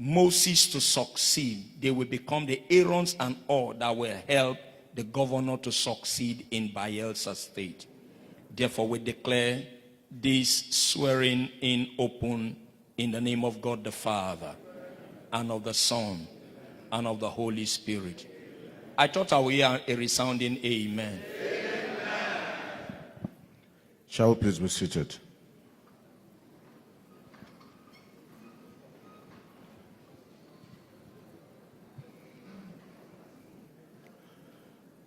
Moses to succeed, they will become the Aarons and all that will help the governor to succeed in Bayelsa state. Therefore, we declare this swearing in open in the name of God the Father, and of the Son, and of the Holy Spirit. I thought I would hear a resounding amen. Shall we please be seated?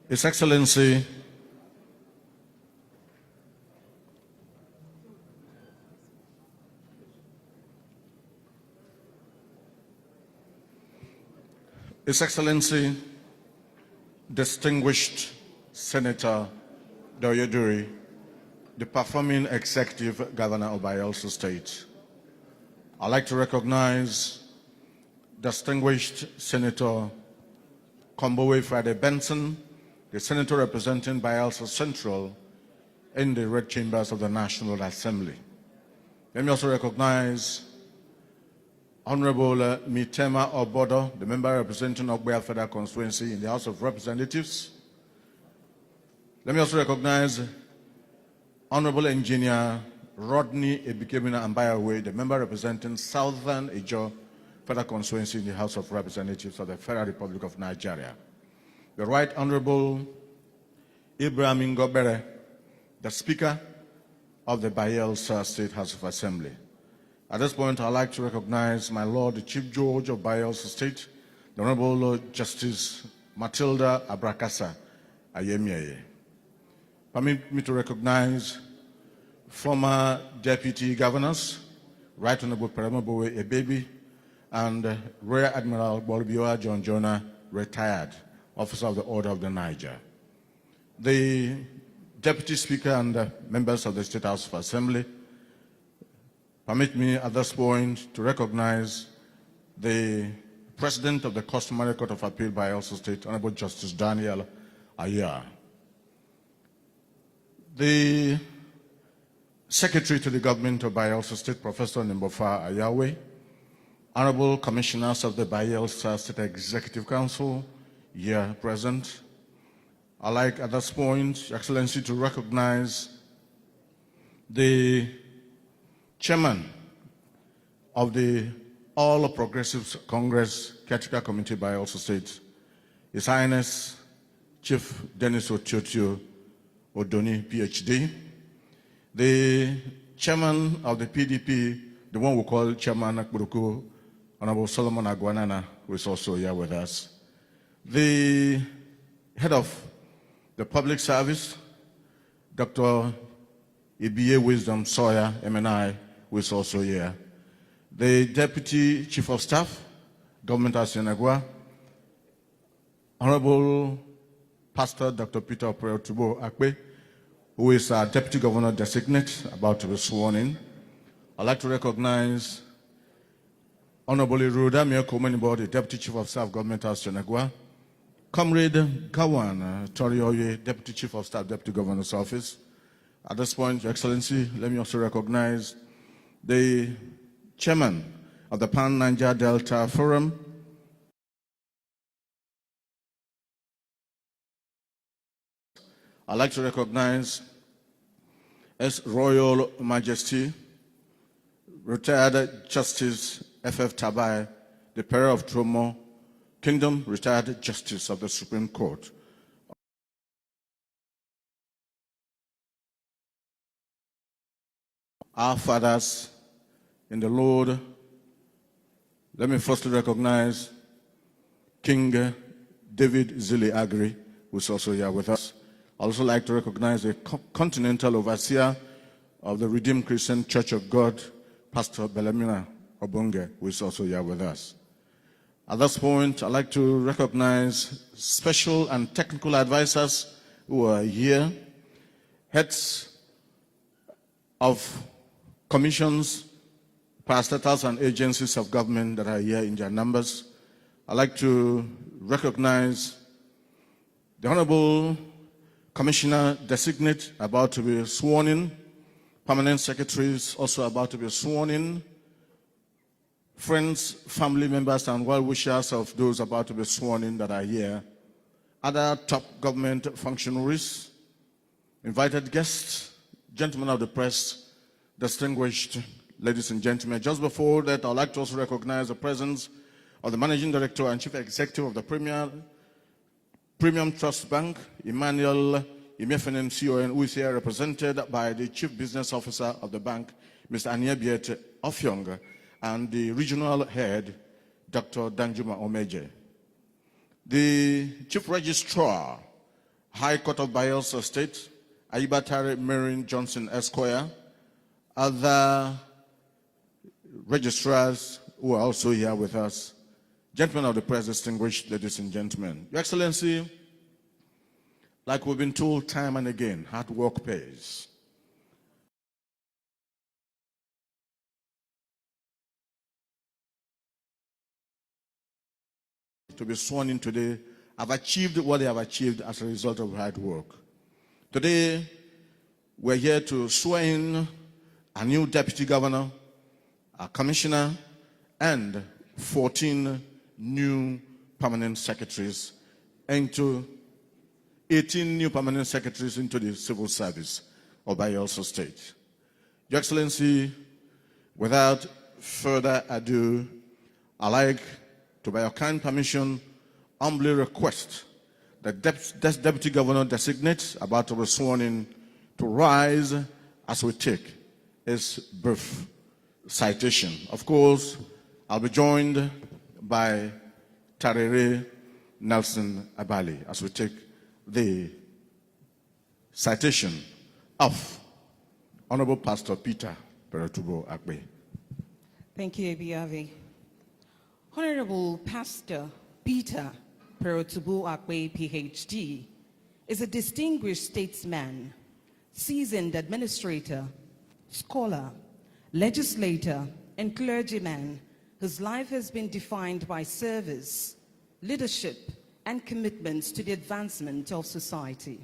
His Excellency, His Excellency, distinguished Senator Doyoduri, the performing executive governor of Bayelsa State. I'd like to recognize distinguished Senator Kombowe Friday Benson, the senator representing Bayelsa Central in the red chambers of the National Assembly. Let me also recognize Honorable Mitema Obodo, the member representing Akpe Federal Constituency in the House of Representatives. Let me also recognize Honorable Engineer Rodney Ebikemina Ambayawe, the member representing Southern Ijo Federal Constituency in the House of Representatives of the Federal Republic of Nigeria. The Right Honorable Ibrahim Ngobere, the Speaker of the Bayelsa State House of Assembly. At this point, I'd like to recognize my Lord, the Chief Judge of Bayelsa State, the Honorable Lord Justice Matilda Abrakasa Ayemiaye. Permit me to recognize former Deputy Governors, Right Honorable Peremabowe Ebebi, and Rear Admiral Bolbioa John Jonah, retired Officer of the Order of the Niger. The Deputy Speaker and members of the State House of Assembly, permit me at this point to recognize the President of the Customary Court of Appeal by Bayelsa State, Honorable Justice Daniel Ayar. The Secretary to the Government of Bayelsa State, Professor Nimbofa Ayawe, Honorable Commissioners of the Bayelsa State Executive Council, here present. I'd like at this point, Your Excellency, to recognize the Chairman of the All Progressives Congress Caretaker Committee by Bayelsa State, His Highness Chief Dennis Otiocho Odoni, PhD, the Chairman of the PDP, the one we call Chairman Akburuku, Honorable Solomon Agwanana, who is also here with us, the Head of the Public Service, Dr. Ibiye Wisdom Sawyer, MNI, who is also here, the Deputy Chief of Staff, Government of Senagwa, Honorable Pastor Dr. Peter Operotubo Akpe, who is our Deputy Governor Designate, about to be sworn in. I'd like to recognize Honorable Rudamia Komanibo, the Deputy Chief of Staff, Government of Senagwa, Comrade Gawan Torioye, Deputy Chief of Staff, Deputy Governor's Office. At this point, Your Excellency, let me also recognize the Chairman of the Pan-Niger Delta Forum, I'd like to recognize His Royal Majesty, retired Justice F.F. Tabai, the Peer of Tromo Kingdom, retired Justice of the Supreme Court. Our fathers in the Lord, let me firstly recognize King David Zili Agri, who is also here with us. I'd also like to recognize the Continental Overseer of the Redeemed Christian Church of God, Pastor Belamina Obonge, who is also here with us. At this point, I'd like to recognize special and technical advisors who are here, heads of commissions, parastatals, and agencies of government that are here in their numbers. I'd like to recognize the Honorable Commissioner Designate about to be sworn in, Permanent Secretaries also about to be sworn in, friends, family members, and well-wishers of those about to be sworn in that are here, other top government functionaries, invited guests, gentlemen of the press, distinguished ladies and gentlemen. Just before that, I'd like to also recognize the presence of the Managing Director and Chief Executive of the Premium Trust Bank, Emmanuel Imefenem CON, who is here represented by the Chief Business Officer of the bank, Mr. Anyebiet Ofyong, and the Regional Head, Dr. Danjuma Omeje. The Chief Registrar, High Court of Bayelsa State, Ayibatare Marine Johnson Esquire, other registrars who are also here with us, gentlemen of the press, distinguished ladies and gentlemen. Your Excellency, like we've been told time and again, hard work pays. To be sworn in today, have achieved what they have achieved as a result of hard work. Today, we're here to swear in a new deputy governor, a commissioner, and 14 new permanent secretaries into 18 new permanent secretaries into the civil service of Bayelsa State. Your Excellency, without further ado, I'd like to, by your kind permission, humbly request that Deputy Governor designate about to be sworn in to rise as we take his brief citation. Of course, I'll be joined by Tarere Nelson Abali as we take the citation of Honorable Pastor Peter Perotubo Akpe. Thank you, Abiyavi. Honorable Pastor Peter Perotubo Akpe, PhD, is a distinguished statesman, seasoned administrator, scholar, legislator, and clergyman whose life has been defined by service, leadership, and commitments to the advancement of society.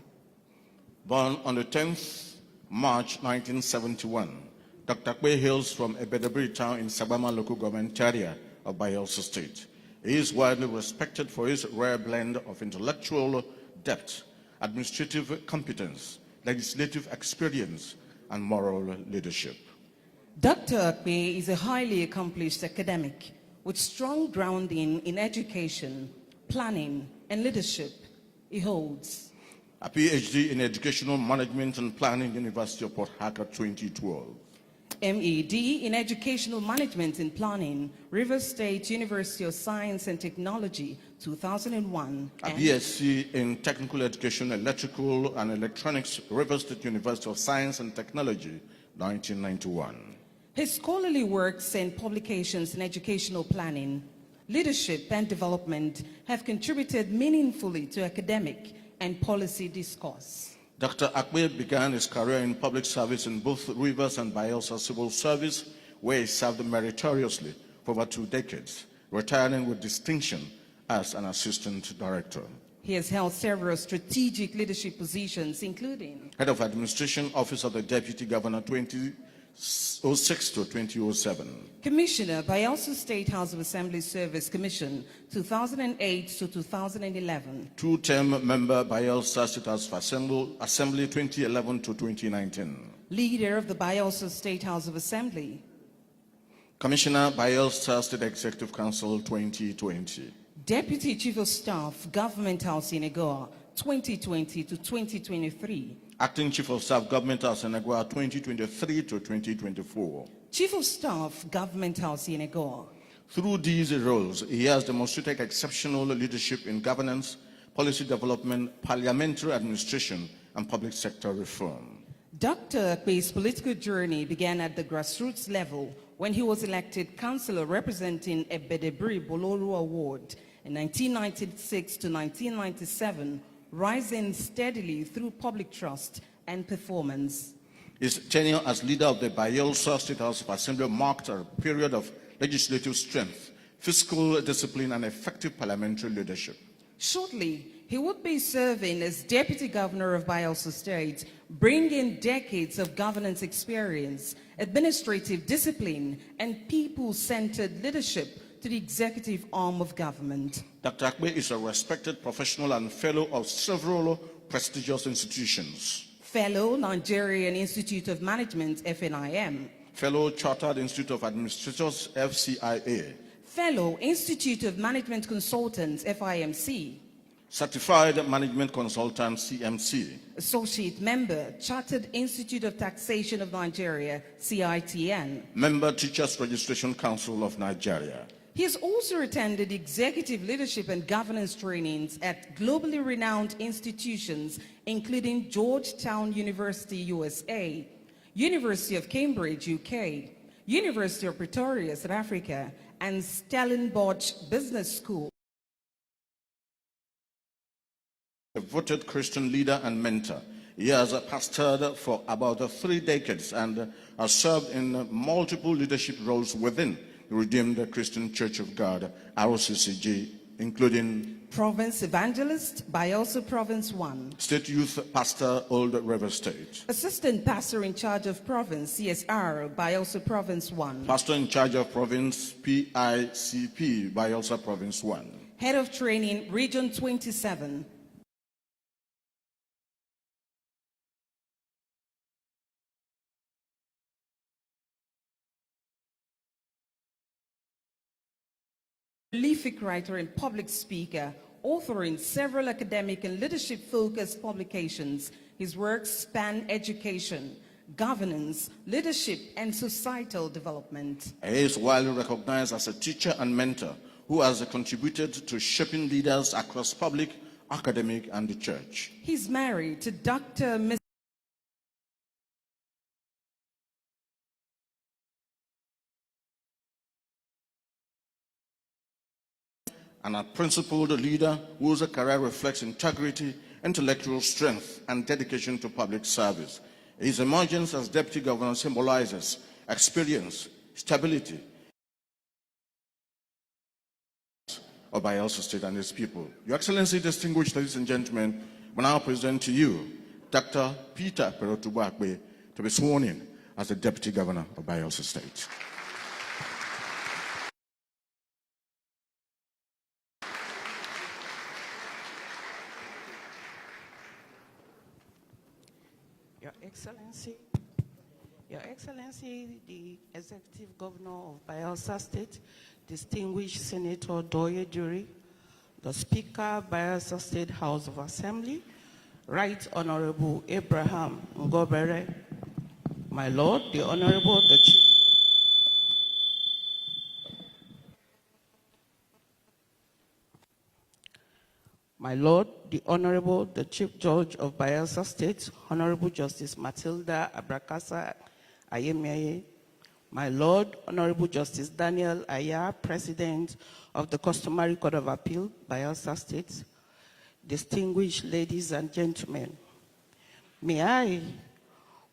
Born on the 10th March 1971, Dr. Akpe hails from Ebedebri town in Sabama local government area of Bayelsa State. He is widely respected for his rare blend of intellectual depth, administrative competence, legislative experience, and moral leadership. Dr. Akpe is a highly accomplished academic with strong grounding in education, planning, and leadership. He holds a PhD in Educational Management and Planning, University of Port Harcourt, 2012. MED in Educational Management and Planning, Rivers State University of Science and Technology, 2001. A BSc in Technical Education, Electrical and Electronics, Rivers State University of Science and Technology, 1991. His scholarly works and publications in educational planning, leadership, and development have contributed meaningfully to academic and policy discourse. Dr. Akpe began his career in public service in both Rivers and Bayelsa Civil Service, where he served meritoriously for over 2 decades, retiring with distinction as an assistant director. He has held several strategic leadership positions, including Head of Administration, Office of the Deputy Governor, 2006 to 2007. Commissioner, Bayelsa State House of Assembly Service Commission, 2008 to 2011. 2-term member, Bayelsa State House of Assembly, 2011 to 2019. Leader of the Bayelsa State House of Assembly. Commissioner, Bayelsa State Executive Council, 2020. Deputy Chief of Staff, Government House in Egoa, 2020 to 2023. Acting Chief of Staff, Government House in Egoa, 2023 to 2024. Chief of Staff, Government House in Egoa. Through these roles, he has demonstrated exceptional leadership in governance, policy development, parliamentary administration, and public sector reform. Dr. Akpe's political journey began at the grassroots level when he was elected councillor representing Ebedebri Bololu Ward in 1996 to 1997, rising steadily through public trust and performance. His tenure as leader of the Bayelsa State House of Assembly marked a period of legislative strength, fiscal discipline, and effective parliamentary leadership. Shortly, He would be serving as Deputy Governor of Bayelsa State, bringing decades of governance experience, administrative discipline, and people-centered leadership to the executive arm of government. Dr. Akpe is a respected professional and fellow of several prestigious institutions. Fellow Nigerian Institute of Management, FNIM. Fellow Chartered Institute of Administrators, FCIA. Fellow Institute of Management Consultants, FIMC. Certified Management Consultant, CMC. Associate Member, Chartered Institute of Taxation of Nigeria, CITN. Member Teachers Registration Council of Nigeria. He has also attended executive leadership and governance trainings at globally renowned institutions, including Georgetown University, USA, University of Cambridge, UK, University of Pretoria, South Africa, and Stellenbosch Business School. A voted Christian leader and mentor. He has pastored for about 3 decades and has served in multiple leadership roles within the Redeemed Christian Church of God, RCCG, including Province Evangelist, Bayelsa Province 1. State Youth Pastor, Old River State. Assistant Pastor in charge of Province, CSR, Bayelsa Province 1. Pastor in charge of Province, PICP, Bayelsa Province 1. Head of Training, Region 27. Prolific writer and public speaker, authoring several academic and leadership-focused publications. His works span education, governance, leadership, and societal development. He is widely recognized as a teacher and mentor who has contributed to shaping leaders across public, academic, and the church. He's married to Dr. Ms. And a principled leader whose career reflects integrity, intellectual strength, and dedication to public service. His emergence as Deputy Governor symbolizes experience, stability of Bayelsa State and its people. Your Excellency, distinguished ladies and gentlemen, we now present to you Dr. Peter Perotubo Akpe to be sworn in as the Deputy Governor of Bayelsa State. Your Excellency, the Executive Governor of Bayelsa State, distinguished Senator Dignitaries, the Speaker, Bayelsa State House of Assembly, Right Honorable Abraham Ngobere, my Lord, the Honorable the Chief. My Lord, the Honorable, the Chief Judge of Bayelsa State, Honorable Justice Matilda Abrakasa Ayemeye, my Lord, Honorable Justice Daniel Aya, President of the Customary Court of Appeal, Bayelsa State, distinguished ladies and gentlemen, may I,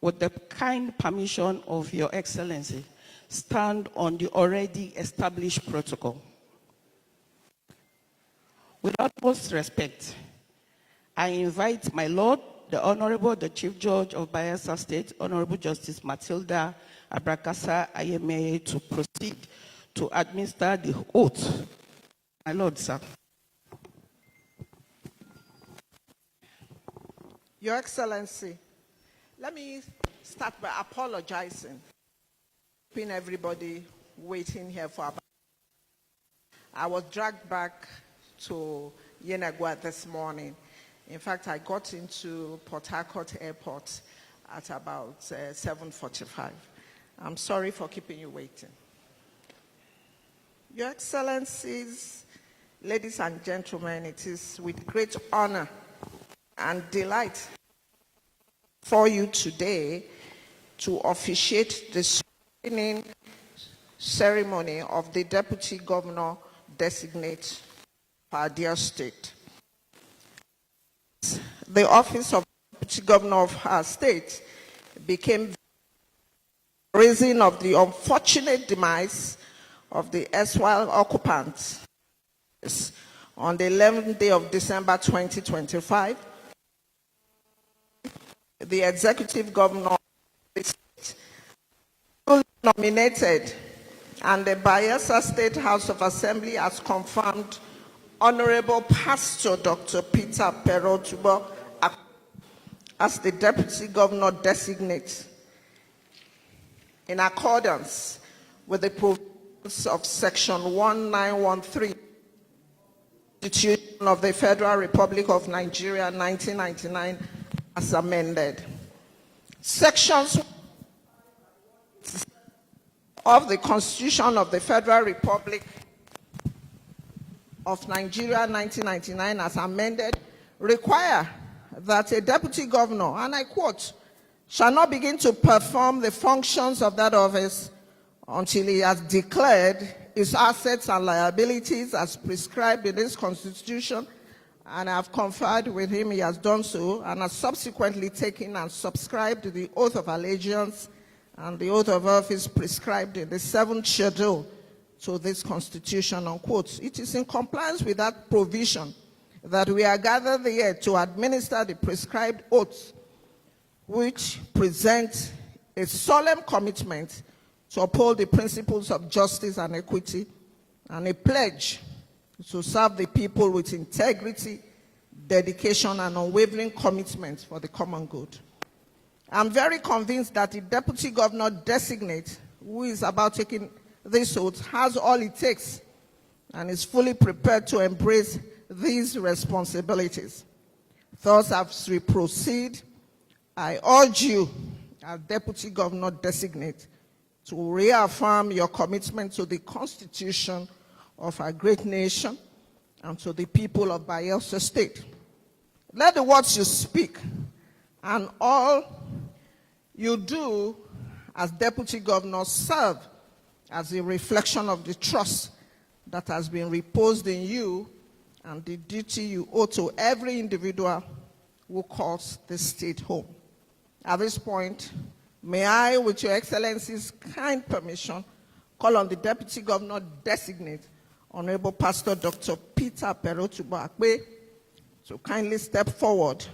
with the kind permission of Your Excellency, stand on the already established protocol. With utmost respect, I invite my Lord, the Honorable, the Chief Judge of Bayelsa State, Honorable Justice Matilda Abrakasa Ayemeye, to proceed to administer the oath. My Lord, sir. Your Excellency, let me start by apologizing. Been everybody waiting here for about. I was dragged back to Yenagua this morning. In fact, I got into Port Harcourt Airport at about 7:45. I'm sorry for keeping you waiting. Your Excellencies, ladies and gentlemen, it is with great honor and delight for you today to officiate the swearing ceremony of the Deputy Governor designate for our dear state. The office of Deputy Governor of our state became the reason of the unfortunate demise of the erstwhile occupants on the 11th day of December 2025, the executive governor of the state nominated, and the Bayelsa State House of Assembly has confirmed Honorable Pastor Dr. Peter Perotubo as the Deputy Governor designate in accordance with the provisions of Section 1913 Constitution of the Federal Republic of Nigeria 1999 as amended. Sections of the Constitution of the Federal Republic of Nigeria 1999 as amended require that a deputy governor, and I quote, shall not begin to perform the functions of that office until he has declared his assets and liabilities as prescribed in this Constitution, and I have conferred with him, he has done so, and has subsequently taken and subscribed the oath of allegiance and the oath of office prescribed in the 7th schedule to this Constitution, unquote. It is in compliance with that provision that we are gathered here to administer the prescribed oaths, which present a solemn commitment to uphold the principles of justice and equity, and a pledge to serve the people with integrity, dedication, and unwavering commitment for the common good. I'm very convinced that the deputy governor designate who is about taking this oath has all it takes and is fully prepared to embrace these responsibilities. Thus, as we proceed, I urge you, as deputy governor designate, to reaffirm your commitment to the Constitution of our great nation and to the people of Bayelsa State. Let the words you speak and all you do as deputy governor serve as a reflection of the trust that has been reposed in you and the duty you owe to every individual who calls the state home. At this point, may I, with your excellency's kind permission, call on the deputy governor designate, Honorable Pastor Dr. Peter Perotubo Akpe, to kindly step forward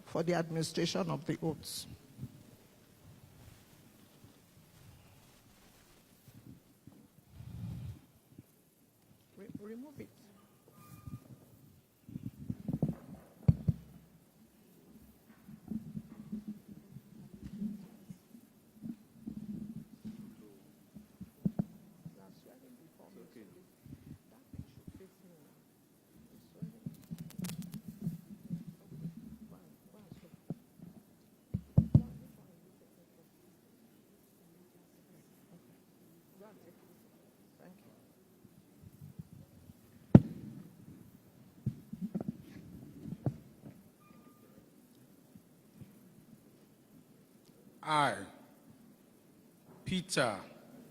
for the administration of the oaths. Remove it. I, Peter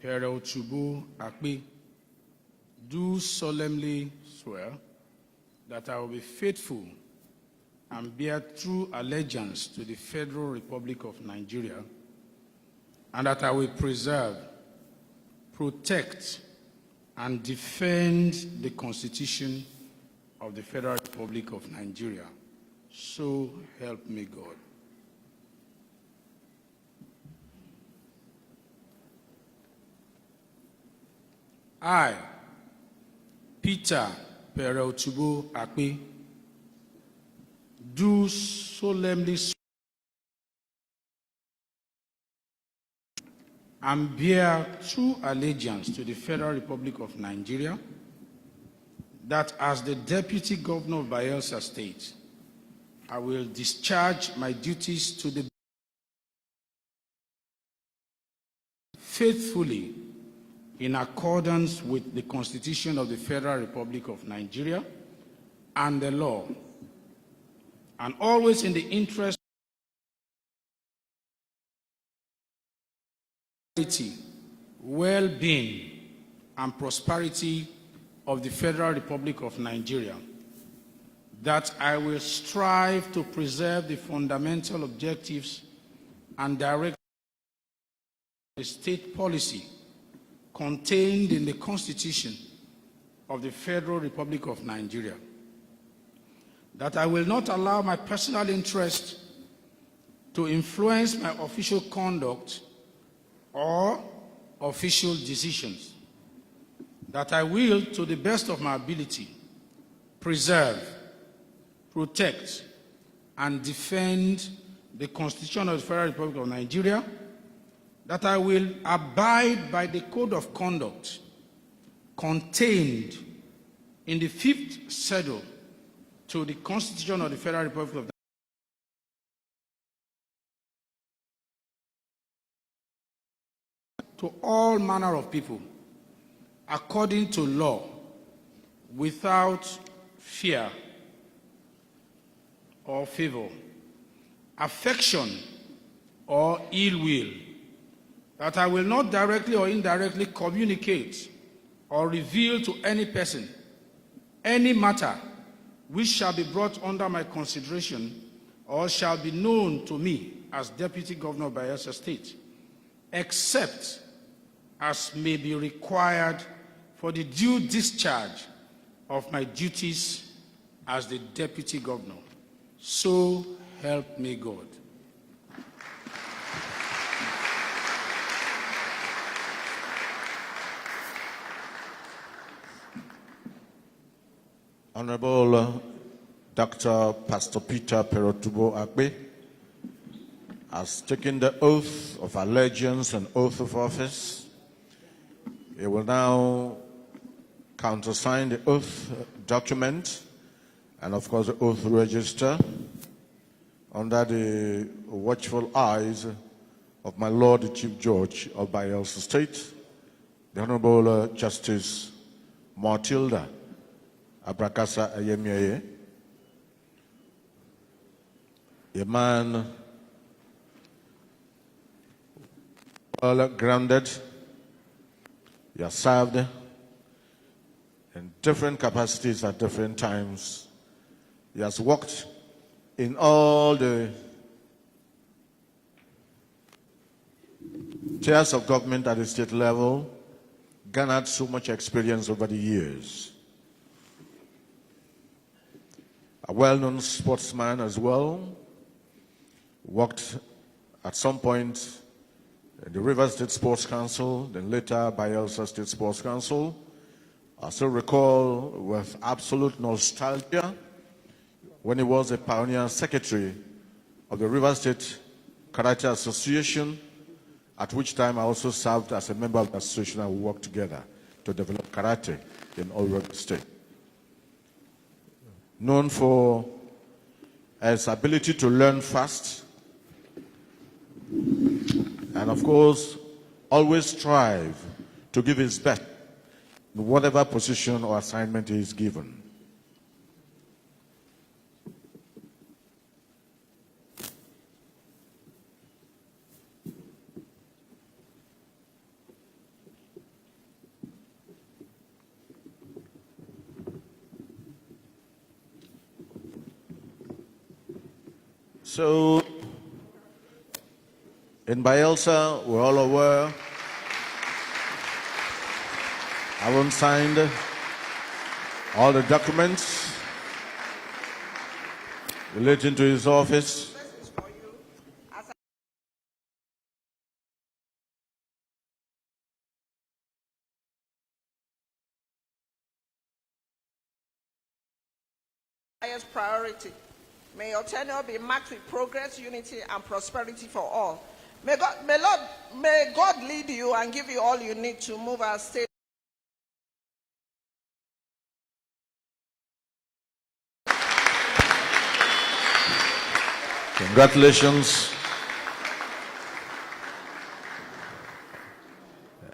Perotubo Akpe, do solemnly swear that I will be faithful and bear true allegiance to the Federal Republic of Nigeria, and that I will preserve, protect, and defend the Constitution of the Federal Republic of Nigeria. So help me God. I, Peter Perotubo Akpe, do solemnly swear and bear true allegiance to the Federal Republic of Nigeria, that as the Deputy Governor of Bayelsa State, I will discharge my duties to the faithfully in accordance with the Constitution of the Federal Republic of Nigeria and the law, and always in the interest of well-being and prosperity of the Federal Republic of Nigeria, that I will strive to preserve the fundamental objectives and direct the state policy contained in the Constitution of the Federal Republic of Nigeria, that I will not allow my personal interest to influence my official conduct or official decisions, that I will, to the best of my ability, preserve, protect, and defend the Constitution of the Federal Republic of Nigeria, that I will abide by the code of conduct contained in the 5th schedule to the Constitution of the Federal Republic of Nigeria, to all manner of people, according to law, without fear or favor, affection or ill will, that I will not directly or indirectly communicate or reveal to any person any matter which shall be brought under my consideration or shall be known to me as Deputy Governor of Bayelsa State, except as may be required for the due discharge of my duties as the Deputy Governor. So help me God. Honorable Dr. Pastor Peter Perotubo Akpe has taken the oath of allegiance and oath of office. He will now countersign the oath document and, of course, the oath register under the watchful eyes of my Lord the Chief Judge of Bayelsa State, the Honorable Justice Matilda Abrakasa Ayemiaye, a man well grounded. He has served in different capacities at different times. He has worked in all the tiers of government at the state level, garnered so much experience over the years. A well-known sportsman as well, worked at some point in the Rivers State Sports Council, then later Bayelsa State Sports Council. I still recall with absolute nostalgia when he was a pioneer secretary of the Rivers State Karate Association, at which time I also served as a member of the association and we worked together to develop karate in all Rivers State. Known for his ability to learn fast, and of course, always strive to give his best in whatever position or assignment he is given. So, in Bayelsa, we're all aware, haven't signed all the documents relating to his office. Highest priority. May your tenure be marked with progress, unity, and prosperity for all. May God lead you and give you all you need to move our state. Congratulations.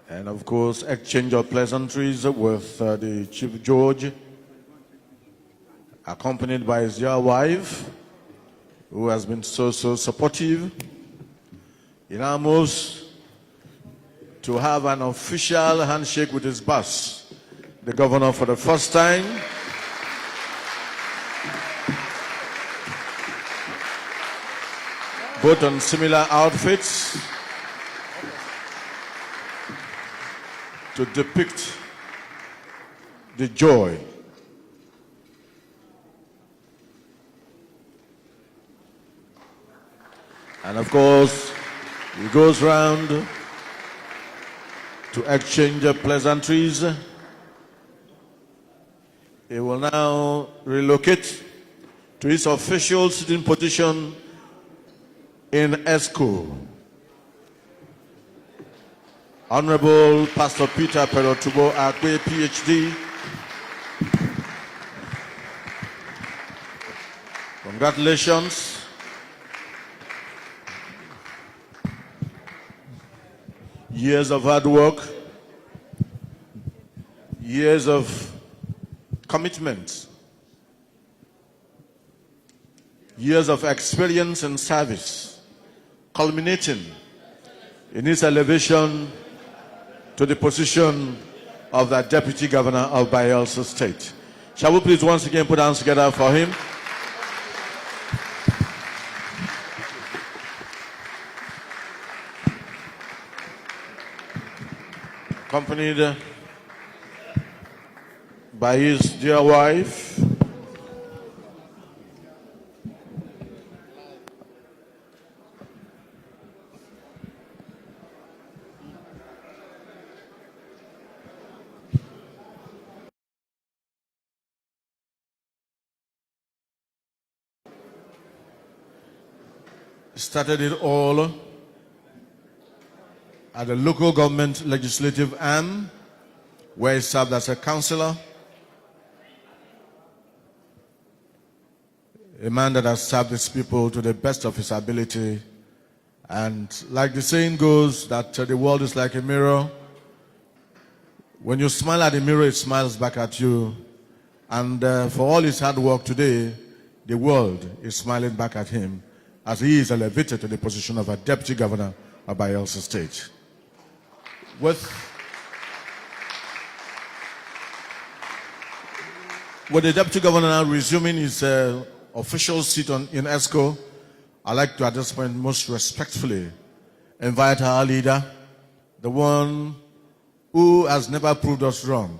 And of course, exchange of pleasantries with the Chief Judge, accompanied by his dear wife, who has been so supportive. In almost to have an official handshake with his boss, the governor, for the first time. Both on similar outfits to depict the joy And of course, he goes round to exchange pleasantries. He will now relocate to his official sitting position in ESCO. Honorable Pastor Peter Perotubo Akpe, PhD. Congratulations. Years of hard work, years of commitment, years of experience and service, culminating in his elevation to the position of the Deputy Governor of Bayelsa State. Shall we please once again put hands together for him? Accompanied by his dear wife, started it all at the local government legislative arm, where he served as a councillor, a man that has served his people to the best of his ability. And like the saying goes, that the world is like a mirror. When you smile at the mirror, it smiles back at you. And for all his hard work today, the world is smiling back at him as he is elevated to the position of a Deputy Governor of Bayelsa State. With the Deputy Governor now resuming his official seat in ESCO, I'd like to at this point most respectfully invite our leader, the one who has never proved us wrong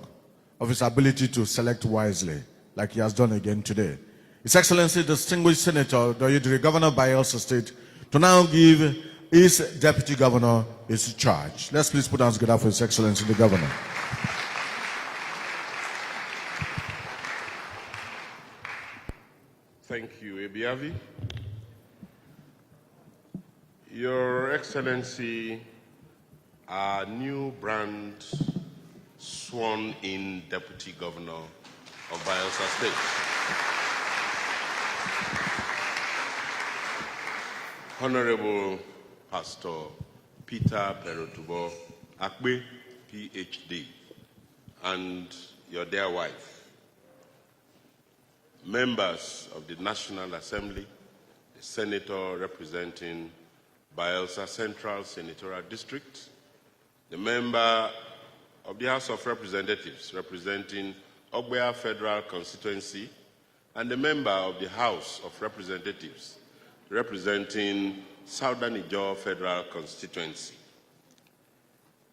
of his ability to select wisely, like he has done again today. His Excellency, distinguished Senator Dignitaries, Governor of Bayelsa State, to now give his Deputy Governor his charge. Let's please put hands together for His Excellency, the Governor. Thank you, Ebiavi. Your Excellency, our new brand sworn-in Deputy Governor of Bayelsa State. Honorable Pastor Peter Perotubo Akpe, PhD, and your dear wife, members of the National Assembly, the Senator representing Bayelsa Central Senatorial District, the member of the House of Representatives representing Ogbea Federal Constituency, and the member of the House of Representatives representing Southern Ijaw Federal Constituency.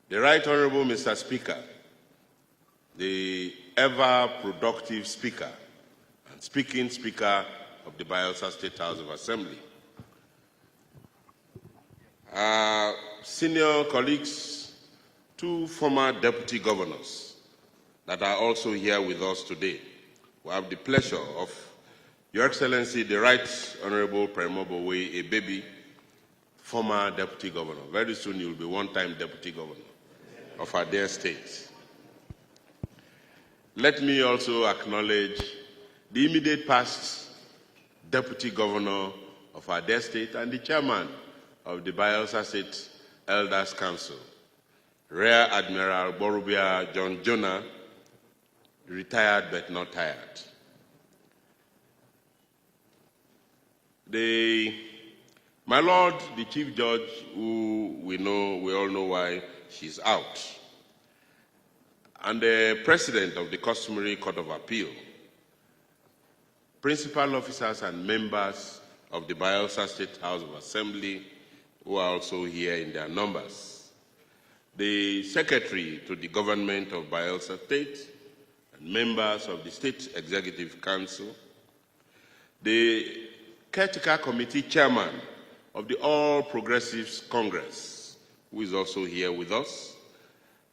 The Right Honorable Mr. Speaker, the ever-productive Speaker and speaking Speaker of the Bayelsa State House of Assembly. Senior colleagues, two former Deputy Governors that are also here with us today, who have the pleasure of Your Excellency, the Right Honorable Premobowe Ebebi, former Deputy Governor. Very soon you will be one-time Deputy Governor of our dear state. Let me also acknowledge the immediate past Deputy Governor of our dear state and the Chairman of the Bayelsa State Elders Council, Rear Admiral Borubia John Jonah, retired but not tired. My Lord, the Chief Judge, who we all know why she's out, and the President of the Customary Court of Appeal, principal officers and members of the Bayelsa State House of Assembly, who are also here in their numbers, the Secretary to the Government of Bayelsa State, and members of the State Executive Council, the Caretaker Committee Chairman of the All Progressives Congress, who is also here with us.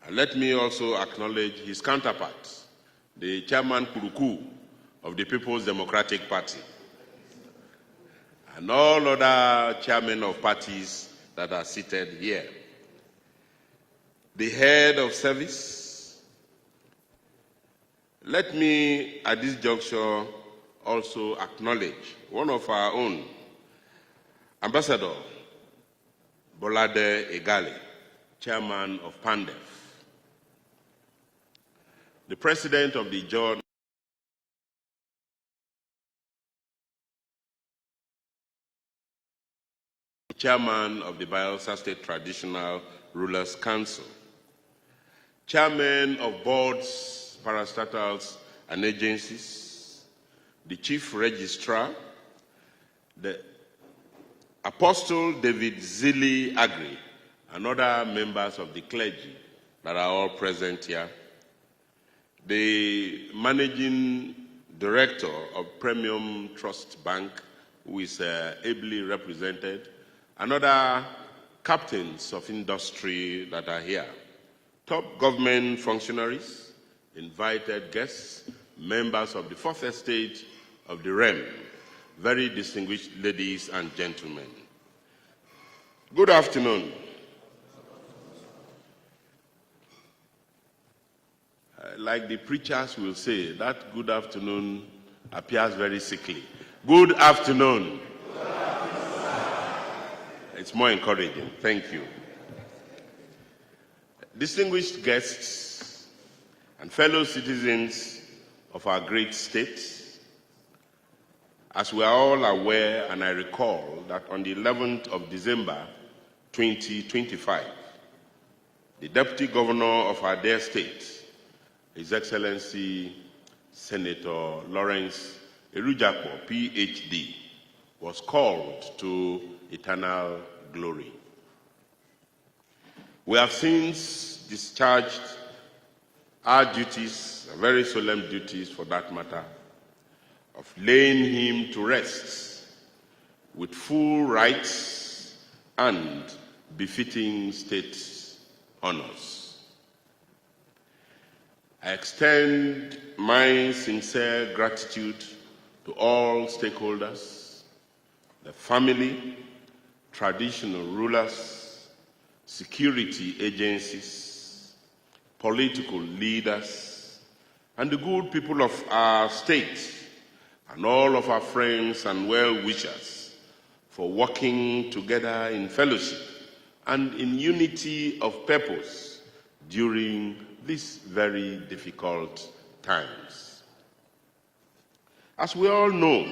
And let me also acknowledge his counterpart, the Chairman Kuruku of the People's Democratic Party, and all other chairmen of parties that are seated here. The head of service. Let me, at this juncture, also acknowledge one of our own, Ambassador Bolade Egale, Chairman of PANDEF, the President of the Georgia Chairman of the Bayelsa State Traditional Rulers Council, Chairman of boards, parastatals, and agencies, the Chief Registrar, the Apostle David Zili Agri, and other members of the clergy that are all present here, the Managing Director of Premium Trust Bank, who is ably represented, and other captains of industry that are here, top government functionaries, invited guests, members of the Fourth Estate of the realm, very distinguished ladies and gentlemen. Good afternoon. Like the preachers will say, that good afternoon appears very sickly. Good afternoon. It's more encouraging. Thank you. Distinguished guests and fellow citizens of our great state, as we are all aware, and I recall that on the 11th of December 2025, the Deputy Governor of our dear state, His Excellency Senator Lawrence Erujakpo, PhD, was called to eternal glory. We have since discharged our duties, very solemn duties for that matter, of laying him to rest with full rights and befitting state honors. I extend my sincere gratitude to all stakeholders, the family, traditional rulers, security agencies, political leaders, and the good people of our state, and all of our friends and well-wishers for working together in fellowship and in unity of purpose during these very difficult times. As we all know,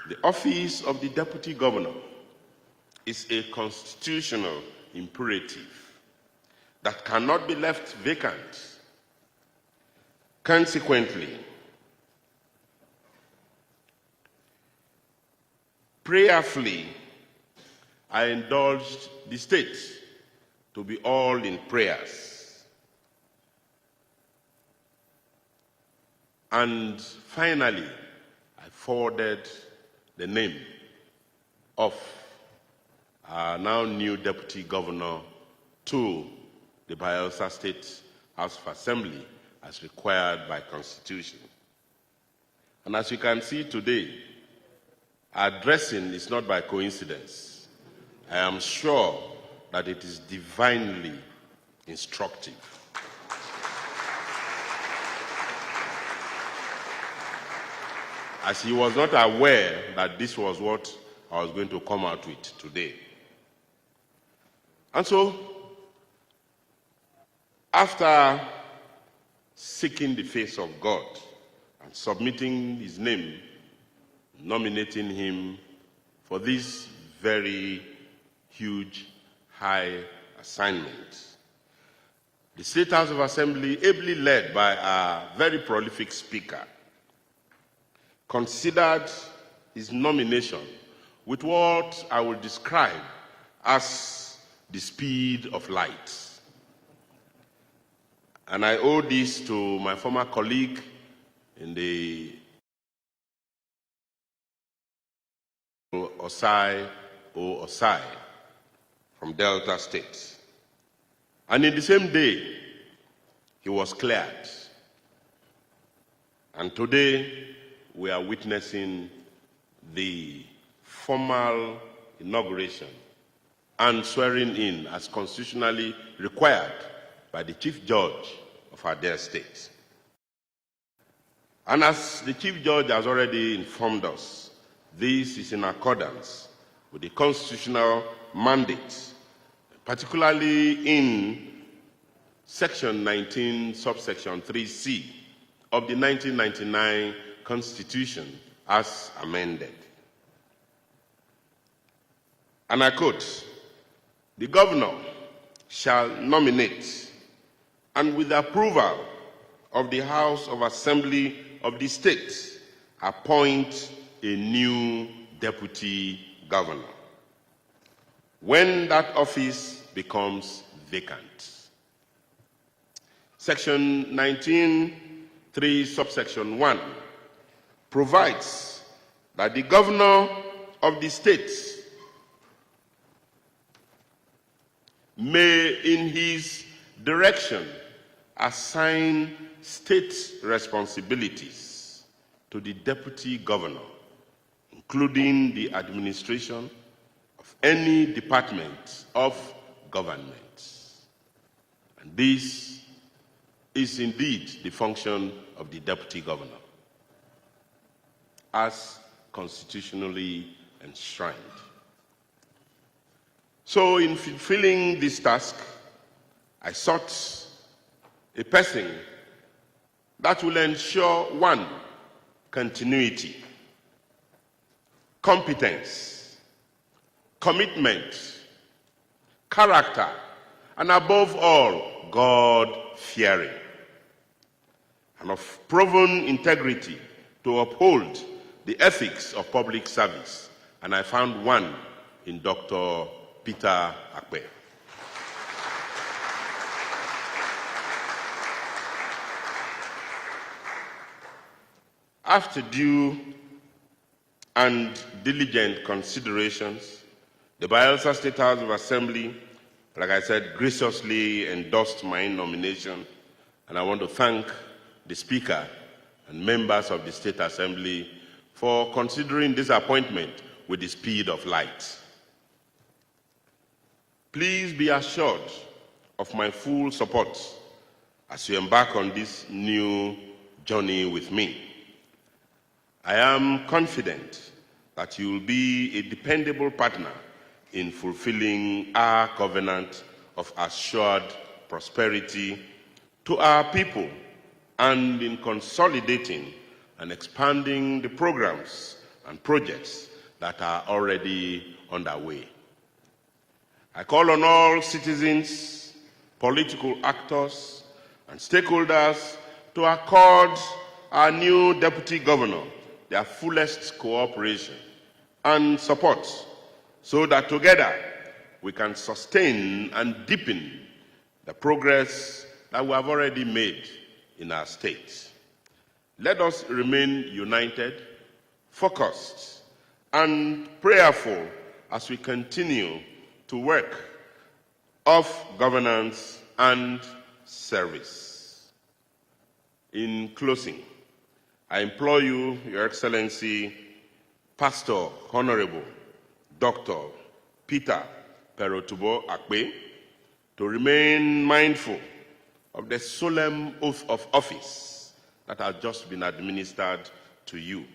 the office of the Deputy Governor is a constitutional imperative that cannot be left vacant. Consequently, prayerfully, I indulged the state to be all in prayers. And finally, I forwarded the name of our now new Deputy Governor to the Bayelsa State House of Assembly as required by Constitution. And as you can see today, our dressing is not by coincidence. I am sure that it is divinely instructive. As he was not aware that this was what I was going to come out with today. And so, after seeking the face of God and submitting his name, nominating him for this very huge, high assignment, the State House of Assembly, ably led by our very prolific Speaker, considered his nomination with what I will describe as the speed of light. And I owe this to my former colleague in the Osai O Osai from Delta State. And in the same day, he was cleared. And today, we are witnessing the formal inauguration and swearing in as constitutionally required by the Chief Judge of our dear state. And as the Chief Judge has already informed us, this is in accordance with the constitutional mandate, particularly in Section 19, subsection 3C of the 1999 Constitution as amended. And I quote, "The governor shall nominate and with approval of the House of Assembly of the state appoint a new deputy governor when that office becomes vacant." Section 19(3) subsection 1 provides that the governor of the state may in his direction assign state responsibilities to the deputy governor, including the administration of any department of government. And this is indeed the function of the deputy governor, as constitutionally enshrined. So in fulfilling this task, I sought a person that will ensure, one, continuity, competence, commitment, character, and above all, God-fearing, and of proven integrity to uphold the ethics of public service. And I found one in Dr. Peter Akpe. After due and diligent considerations, the Bayelsa State House of Assembly, like I said, graciously endorsed my nomination, and I want to thank the Speaker and members of the State Assembly for considering this appointment with the speed of light. Please be assured of my full support as you embark on this new journey with me. I am confident that you will be a dependable partner in fulfilling our covenant of assured prosperity to our people and in consolidating and expanding the programs and projects that are already underway. I call on all citizens, political actors, and stakeholders to accord our new deputy governor their fullest cooperation and support so that together we can sustain and deepen the progress that we have already made in our state. Let us remain united, focused, and prayerful as we continue to work of governance and service. In closing, I implore you, Your Excellency, Pastor Honorable Dr. Peter Perotubo Akpe, to remain mindful of the solemn oath of office that has just been administered to you.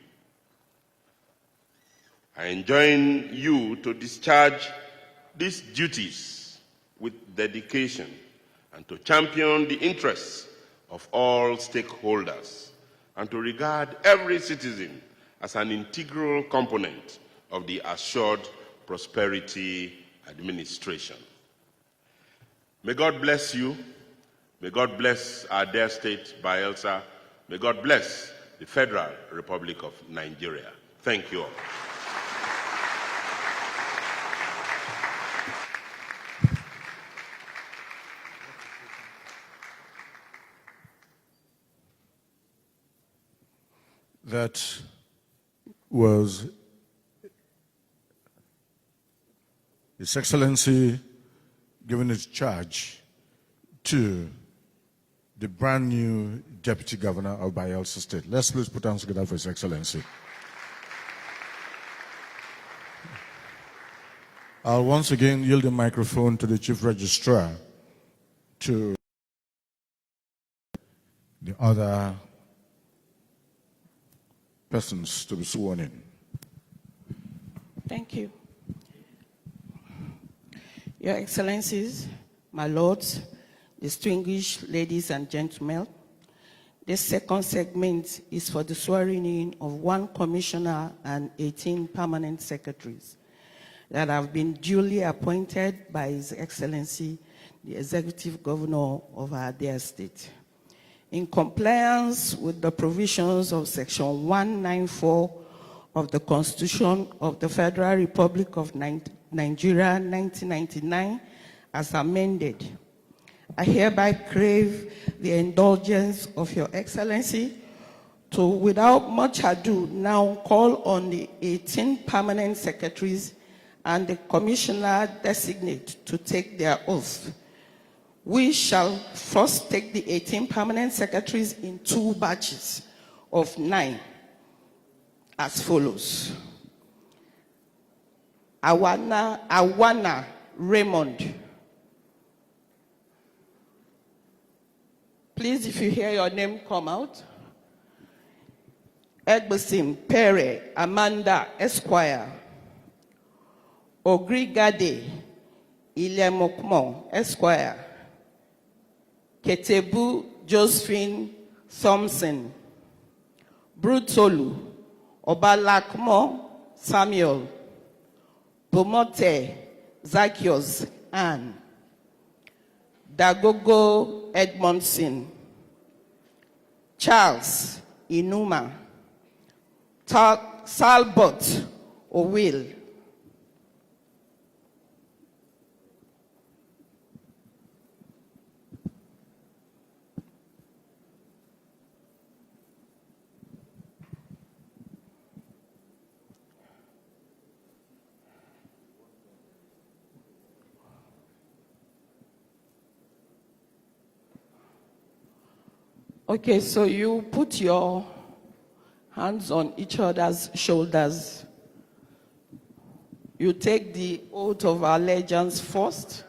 I enjoin you to discharge these duties with dedication and to champion the interests of all stakeholders and to regard every citizen as an integral component of the Assured Prosperity Administration. May God bless you. May God bless our dear state, Bayelsa. May God bless the Federal Republic of Nigeria. Thank you all. That was His Excellency giving his charge to the brand new Deputy Governor of Bayelsa State. Let's please put hands together for His Excellency. I'll once again yield the microphone to the Chief Registrar to the other persons to be sworn in. Thank you. Your Excellencies, my lords, distinguished ladies and gentlemen, this second segment is for the swearing in of 1 commissioner and 18 permanent secretaries that have been duly appointed by His Excellency, the Executive Governor of our dear state. In compliance with the provisions of Section 194 of the Constitution of the Federal Republic of Nigeria, 1999, as amended, I hereby crave the indulgence of Your Excellency to, without much ado, now call on the 18 permanent secretaries and the commissioner designate to take their oath. We shall first take the 18 permanent secretaries in 2 batches of 9 as follows. Awana Raymond. Please, if you hear your name, come out. Egbesim Pere Amanda Esquire. Ogrigade Ilemokmo Esquire. Ketebu Josephine Thompson. Brutolu Obalakmo Samuel. Bomote Zacchaeus Anne. Dagogo Edmondson. Charles Inuma. Salbot Owil. Okay, so you put your hands on each other's shoulders. You take the oath of allegiance first.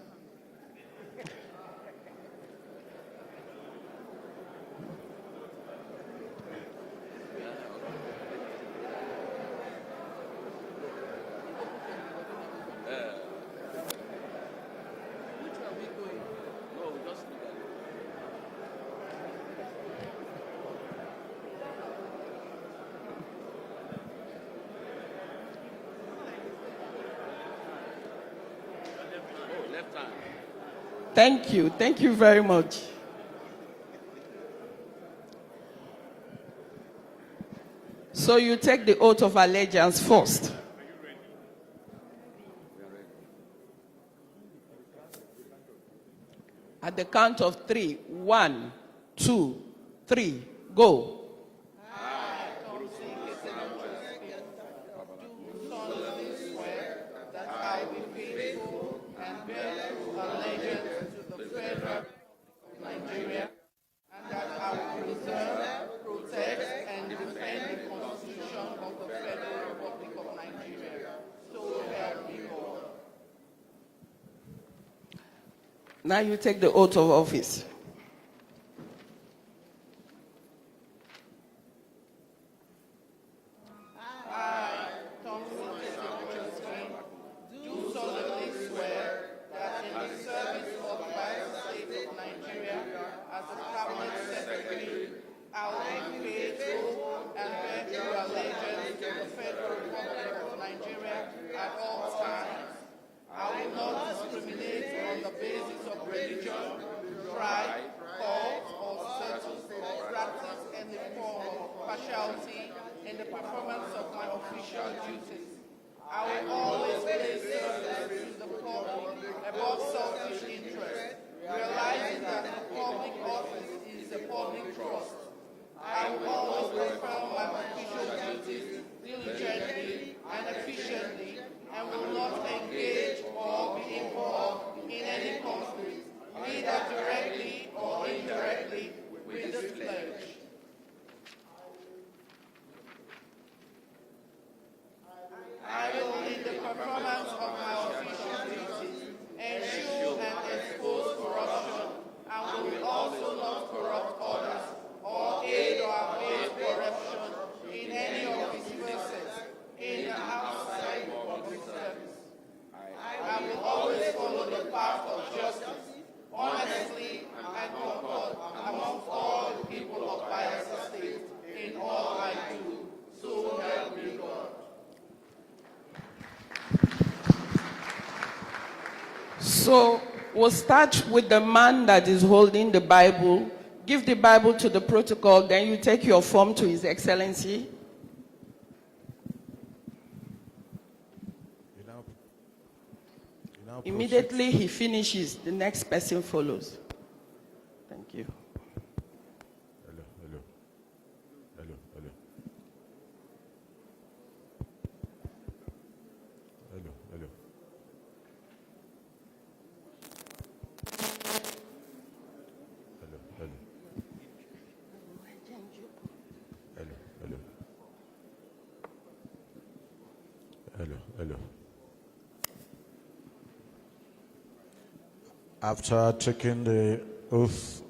Thank you very much. So you take the oath of allegiance first. At the count of 3, 1, 2, 3, go. Now you take the oath of office. Do solemnly swear that in the service of the Bayelsa State of Nigeria as a permanent secretary, I will be faithful and bear true allegiance to the Federal Republic of Nigeria at all times. I will not discriminate on the basis of religion, tribe, cult, or status, or practice any form of partiality in the performance of my official duties. I will always place service to the public above selfish interest, realizing that the public office is a public trust. I will always perform my official duties diligently and efficiently, and will not engage or So we'll start with the man that is holding the Bible. Give the Bible to the protocol, then you take your form to His Excellency. Immediately he finishes, the next person follows. Thank you. Hello, hello. Hello, hello. Hello, hello. Hello, hello. Hello, hello. Hello, hello. After taking the oath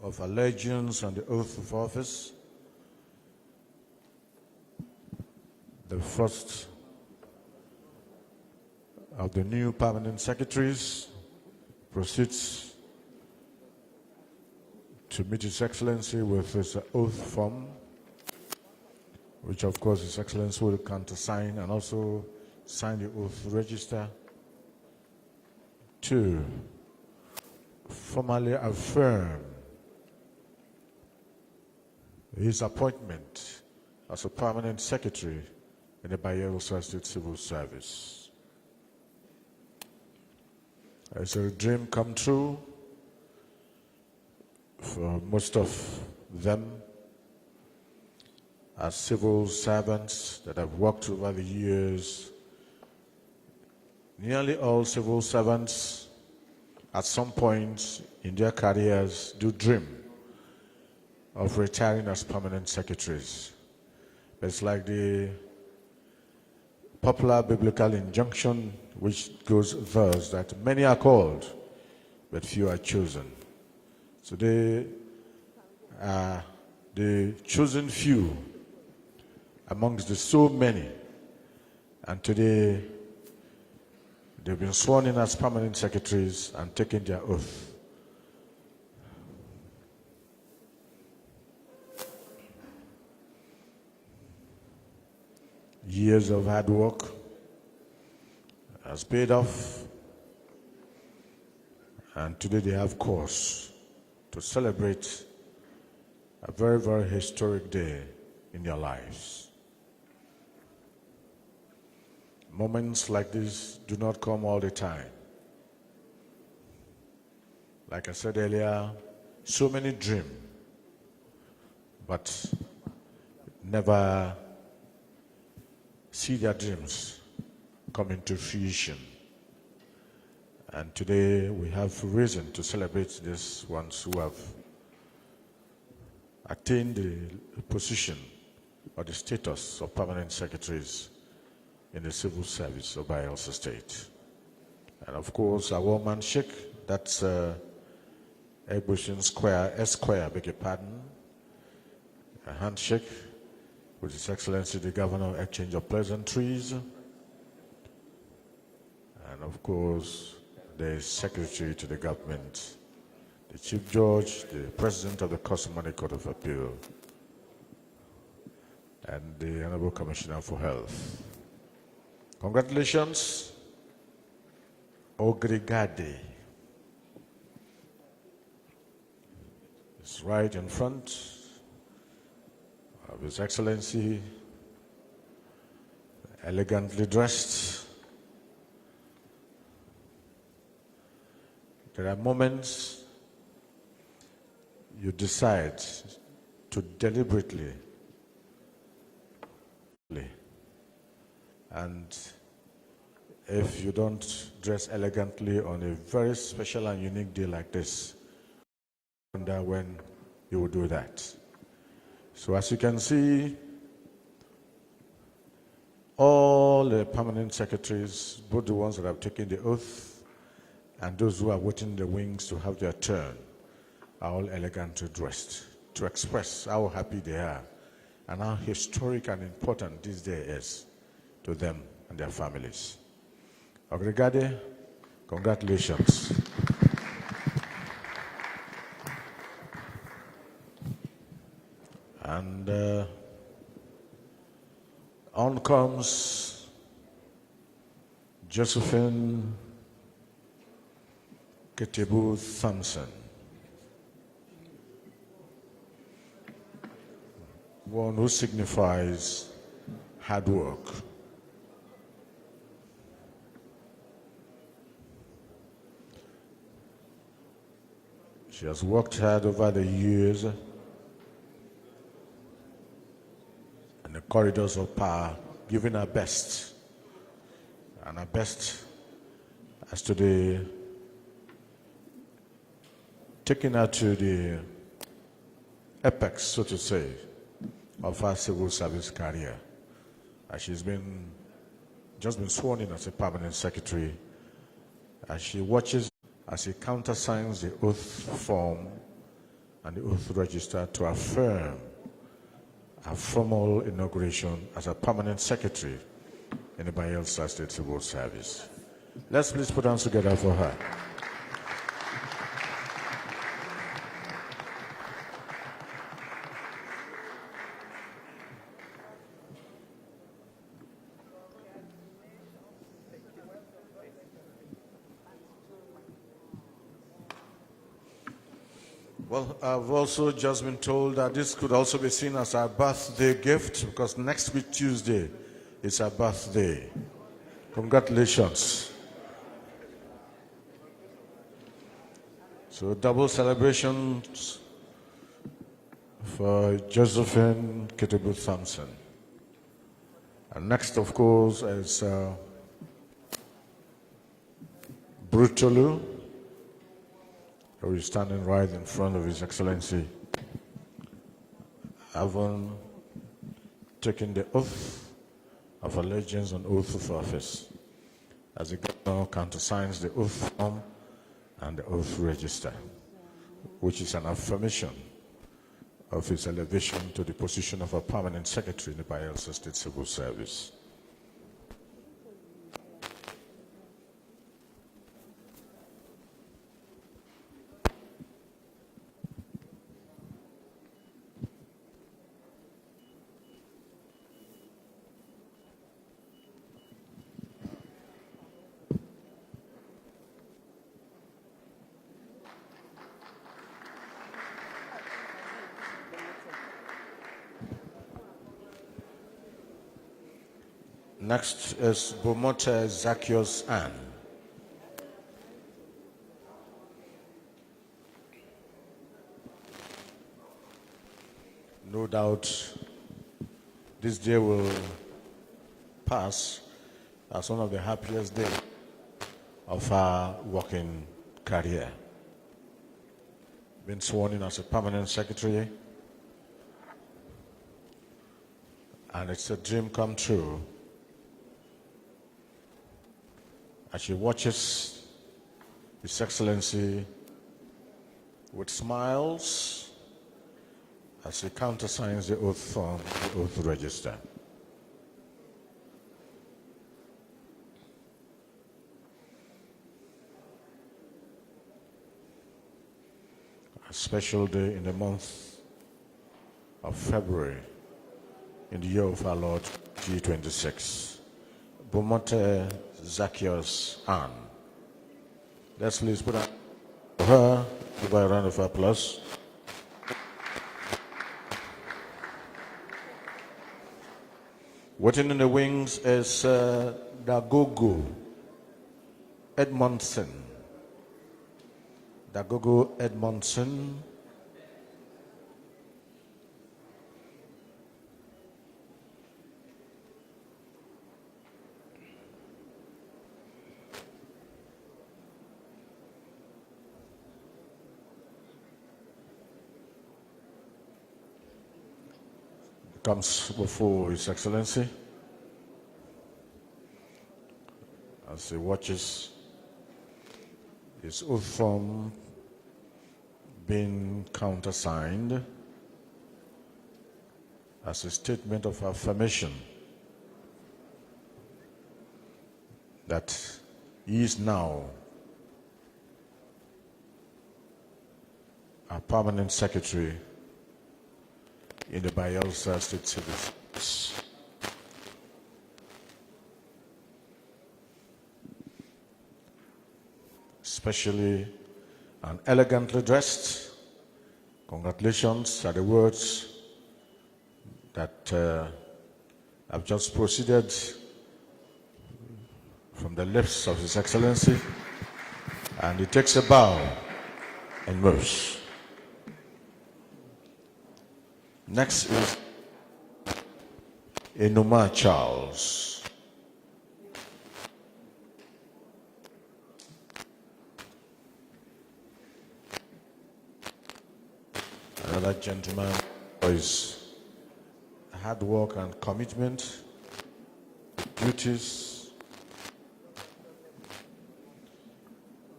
of allegiance and the oath of office, the first of the new permanent secretaries proceeds to meet His Excellency with his oath form, which of course His Excellency will countersign and also sign the oath register to formally affirm his appointment as a permanent secretary in the Bayelsa State Civil Service. It's a dream come true for most of them as civil servants that have worked over the years. Nearly all civil servants at some point in their careers do dream of retiring as permanent secretaries. It's like the popular biblical injunction which goes thus, that many are called, but few are chosen. So they are the chosen few amongst the so many. And today, they've been sworn in as permanent secretaries and taken their oath. Years of hard work has paid off, and today they have cause to celebrate a very, very historic day in their lives. Moments like this do not come all the time. Like I said earlier, so many dream, but never see their dreams come into fruition. And today we have reason to celebrate these ones who have attained the position or the status of permanent secretaries in the civil service of Bayelsa State. And of course, our one-man shake, that's Egbushin Square, Esquire, beg your pardon, a handshake with His Excellency the Governor, exchange of pleasantries, and of course, the Secretary to the Government, the Chief Judge, the President of the Customary Court of Appeal, and the Honorable Commissioner for Health. Congratulations, Ogrigade. It's right in front of His Excellency, elegantly dressed. There are moments you decide to deliberately, and if you don't dress elegantly on a very special and unique day like this, I wonder when you will do that. So as you can see, all the permanent secretaries, both the ones that have taken the oath and those who are waiting in the wings to have their turn, are all elegantly dressed to express how happy they are and how historic and important this day is to them and their families. Obrigado, congratulations. And on comes Josephine Ketebu Thompson. One who signifies hard work. She has worked hard over the years in the corridors of power, giving her best. And her best has today taken her to the apex, so to say, of her civil service career. As she's just been sworn in as a permanent secretary, as she watches, as he countersigns the oath form and the oath register to affirm her formal inauguration as a permanent secretary in the Bayelsa State Civil Service. Let's please put hands together for her. Well, I've also just been told that this could also be seen as our birthday gift, because next week, Tuesday, is our birthday. Congratulations. So double celebrations for Josephine Ketebu Thompson. And next, of course, is Brutolu, who is standing right in front of His Excellency, having taken the oath of allegiance and oath of office, as the governor countersigns the oath form and the oath register, which is an affirmation of his elevation to the position of a permanent secretary in the Bayelsa State Civil Service. Next is Bomote Zacchaeus Ann. No doubt this day will pass as one of the happiest days of her working career. Been sworn in as a permanent secretary, and it's a dream come true as she watches His Excellency with smiles as he countersigns the oath form, the oath register. A special day in the month of February in the year of our Lord G26. Bomote Zacchaeus Ann. Let's please put up for her. Give her a round of applause. Waiting in the wings is Dagogo Edmondson. Dagogo Edmondson. Comes before His Excellency as he watches his oath form being countersigned as a statement of affirmation that he is now a permanent secretary in the Bayelsa State Civil Service. Especially and elegantly dressed. Congratulations are the words that have just proceeded from the lips of His Excellency, and he takes a bow and moves. Next is Enuma Charles. Another gentleman for his hard work and commitment, duties,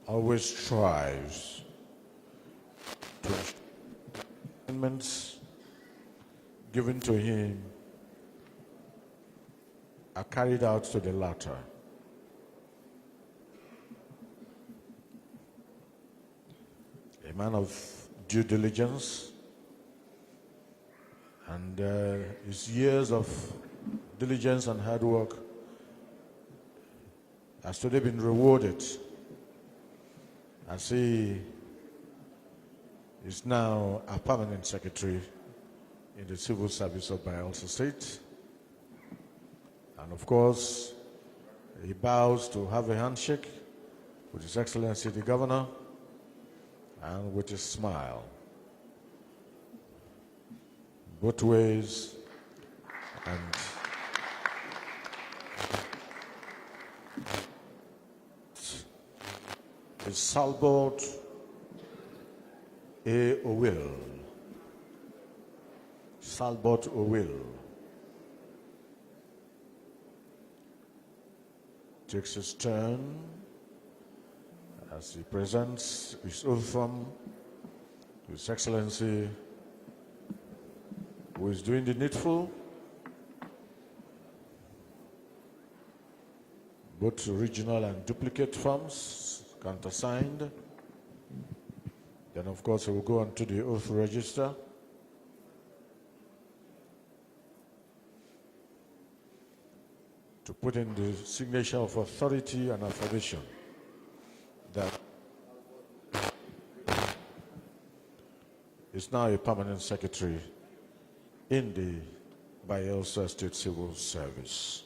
always strives to assignments given to him are carried out to the latter. A man of due diligence, and his years of diligence and hard work has today been rewarded as he is now a permanent secretary in the civil service of Bayelsa State. And of course, he bows to have a handshake with His Excellency the Governor and with a smile. Both ways, and is Salbot A. Owill. Salbot Owill takes his turn as he presents his oath form to His Excellency, who is doing the needful, both original and duplicate forms, countersigned. Then, of course, he will go on to the oath register. To put in the signature of authority and affirmation that is now a permanent secretary in the Bayelsa State Civil Service.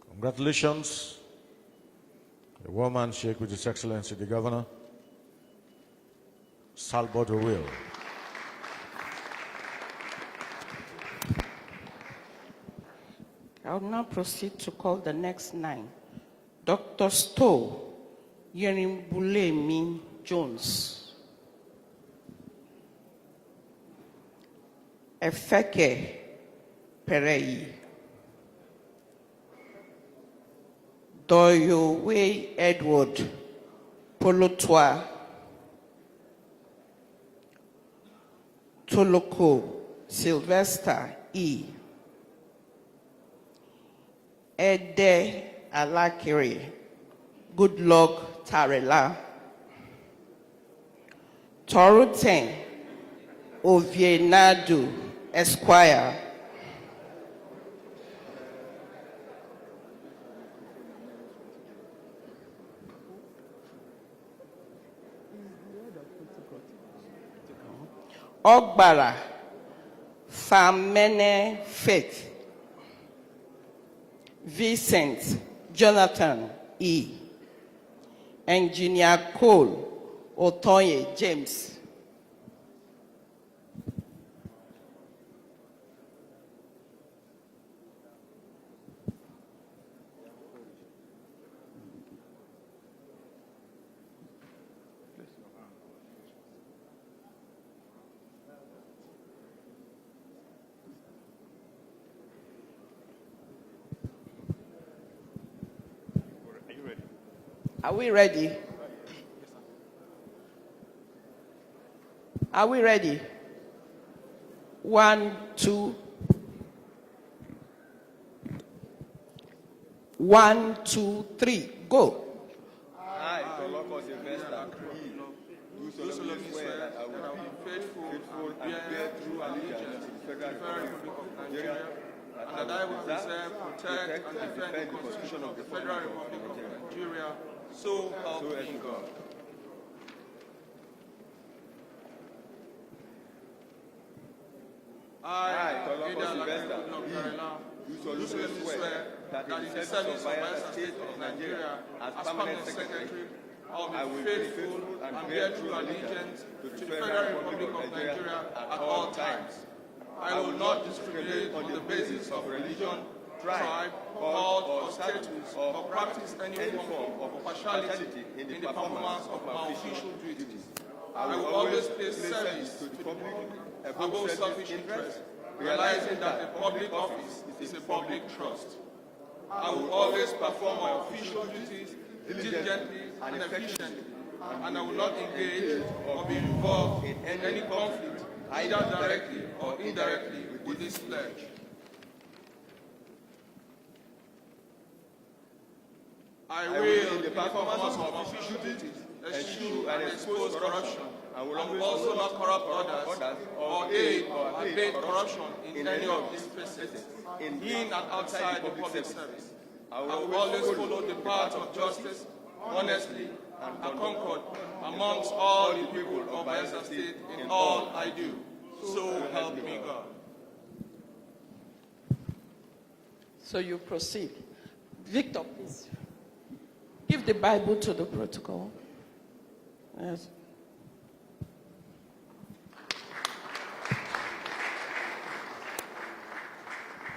Congratulations. A warm handshake with His Excellency the Governor, Salbot Owill. I will now proceed to call the next 9. Dr. Stowe Yerimbulemi Jones. Efeke Perei. Doyowe Edward Polotwa. Toloko Sylvester E. Ede Alakiri, Goodluck Tarela, Toruten Ovienadu Esquire, Ogbara Famene Faith, Vincent Jonathan E. Engineer Cole Otoye James. Are we ready? Are we ready? 1, 2. 1, 2, 3, go. I, bear true allegiance to the Federal Republic of Nigeria, and that I will preserve, protect, and defend the Constitution of the Federal Republic of Nigeria, so help me God. I, do solemnly swear that in the service of Bayelsa State of Nigeria as Permanent Secretary, I will be faithful and bear true allegiance to the Federal Republic of Nigeria at all times. I will not discriminate on the basis of religion, tribe, cult, or status, or practice any form of partiality in the performance of my official duties. I will always place service to the public above selfish interest, realizing that a public office is a public trust. I will always perform my official duties diligently and efficiently, and I will not engage or be involved in any conflict, either directly or indirectly, with this pledge. I will, in the performance of my official duties, eschew and expose corruption, and will also not corrupt others or aid or abet corruption in any of these spaces, in and outside the public service. I will always follow the path of justice, honestly, and concord amongst all the people of Bayelsa State in all I do. So help me God. So you proceed. Victor, please. Give the Bible to the protocol. Yes.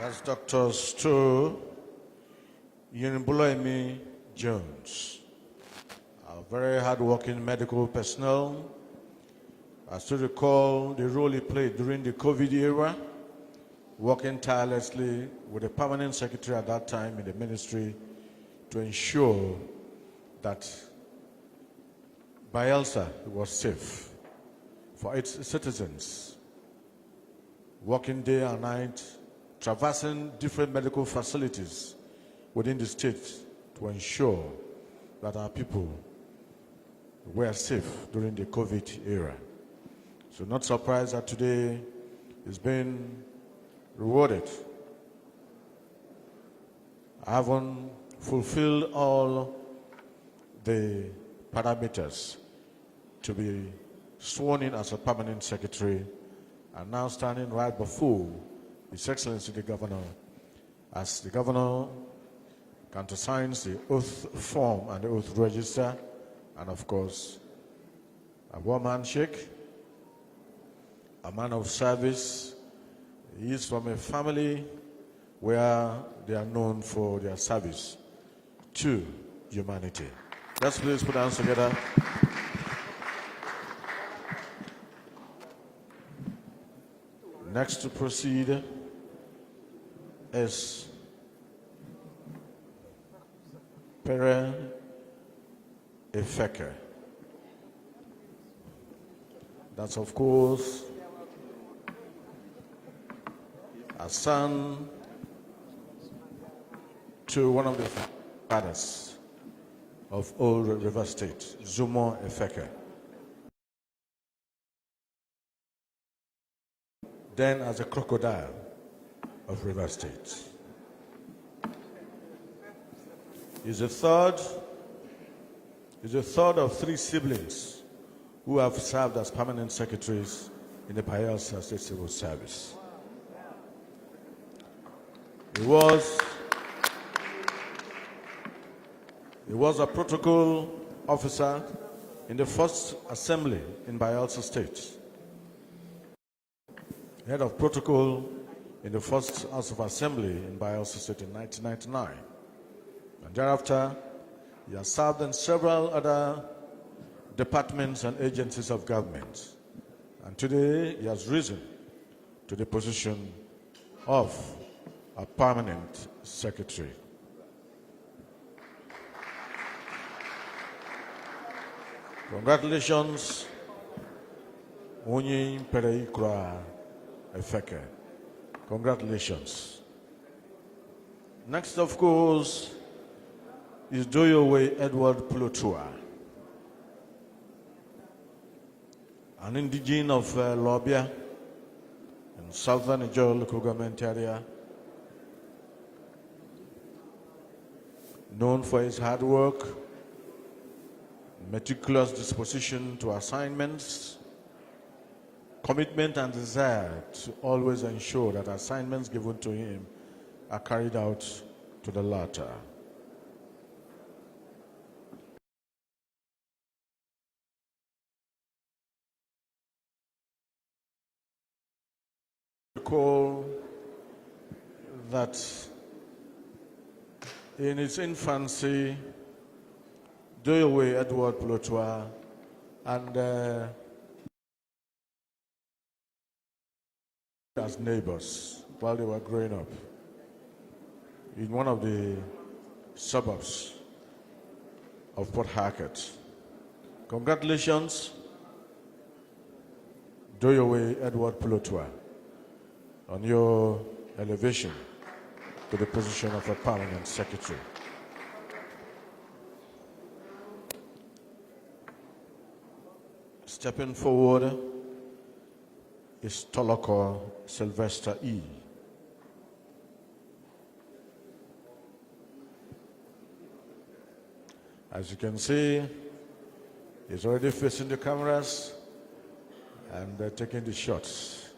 That's Dr. Stu Yunbulemi Jones, a very hard-working medical personnel. I still recall the role he played during the COVID era, working tirelessly with the permanent secretary at that time in the ministry to ensure that Bayelsa was safe for its citizens, working day and night, traversing different medical facilities within the state to ensure that our people were safe during the COVID era. So not surprised that today is being rewarded. I haven't fulfilled all the parameters to be sworn in as a permanent secretary, and now standing right before His Excellency the Governor, as the Governor countersigns the oath form and the oath register, and of course, a one-man shake, a man of service. He is from a family where they are known for their service to humanity. Let's please put our hands together. Next to proceed is Permanent Secretaries. That's, of course, a son to one of the fathers of old River State, Zumo Efeke. Then as a crocodile of River State. He's the third of three siblings who have served as permanent secretaries in the Bayelsa State Civil Service. He was a protocol officer in the first assembly in Bayelsa State, head of protocol in the first House of Assembly in Bayelsa State in 1999. And thereafter, he has served in several other departments and agencies of government. And today, he has risen to the position of a permanent secretary. Congratulations, Onyi Pereikra Efeke. Congratulations. Next, of course, is Doyowe Edward Plotua, an indigene of Lobia, Southern Ijaw local government area, known for his hard work, meticulous disposition to assignments, commitment and desire to always ensure that assignments given to him are carried out to the latter. Recall that in its infancy, Doyowe Edward Plotua and as neighbors while they were growing up in one of the suburbs of Port Harcourt. Congratulations, Doyowe Edward Plotua, on your elevation to the position of a permanent secretary. Stepping forward is Toloko Sylvester E. As you can see, he's already facing the cameras and taking the shots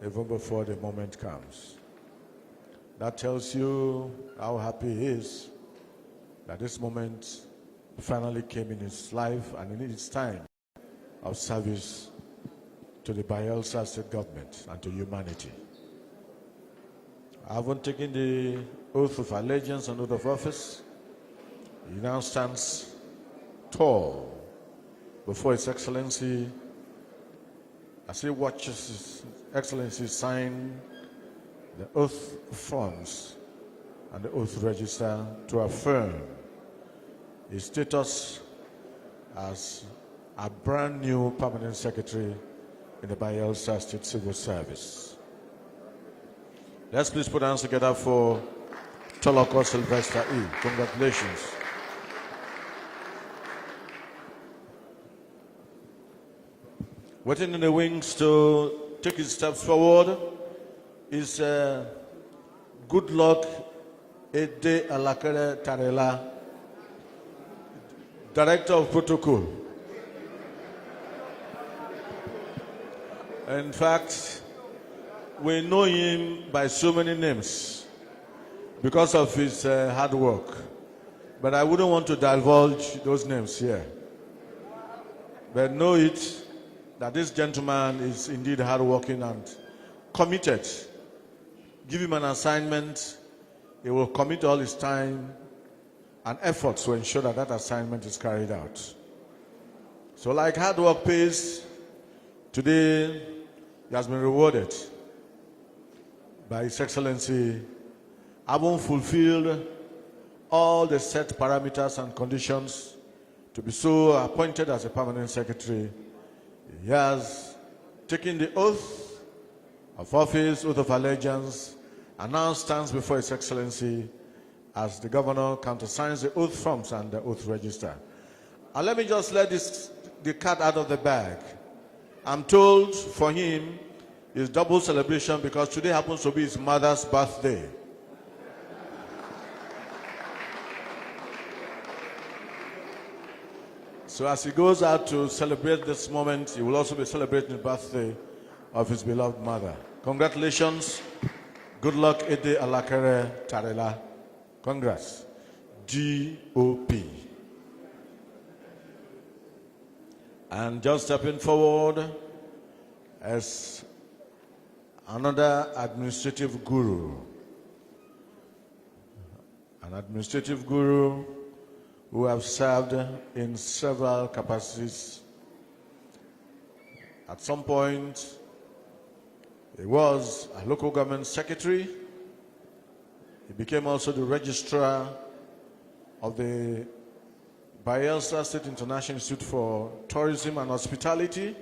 even before the moment comes. That tells you how happy he is that this moment finally came in his life and in his time of service to the Bayelsa state government and to humanity. I haven't taken the oath of allegiance and oath of office. He now stands tall before His Excellency as he watches His Excellency sign the oath forms and the oath register to affirm his status as a brand new permanent secretary in the Bayelsa State Civil Service. Let's please put hands together for Toloko Sylvester E. Congratulations. Waiting in the wings to take his steps forward is Good Luck Ede Alakere Tarela, Director of Protocol. In fact, we know him by so many names because of his hard work. But I wouldn't want to divulge those names here. But know it that this gentleman is indeed hardworking and committed. Give him an assignment, he will commit all his time and effort to ensure that that assignment is carried out. So like hard work pays, today he has been rewarded by His Excellency, having fulfilled all the set parameters and conditions to be so appointed as a permanent secretary. He has taken the oath of office, oath of allegiance, and now stands before His Excellency as the governor countersigns the oath forms and the oath register. And let me just let the cat out of the bag. I'm told for him it's double celebration because today happens to be his mother's birthday. So as he goes out to celebrate this moment, he will also be celebrating the birthday of his beloved mother. Congratulations. Good luck, Ede Alakere Tarela. Congrats. GOP. And just stepping forward as another administrative guru. An administrative guru who have served in several capacities. At some point, he was a local government secretary. He became also the registrar of the Bayelsa State International Institute for Tourism and Hospitality.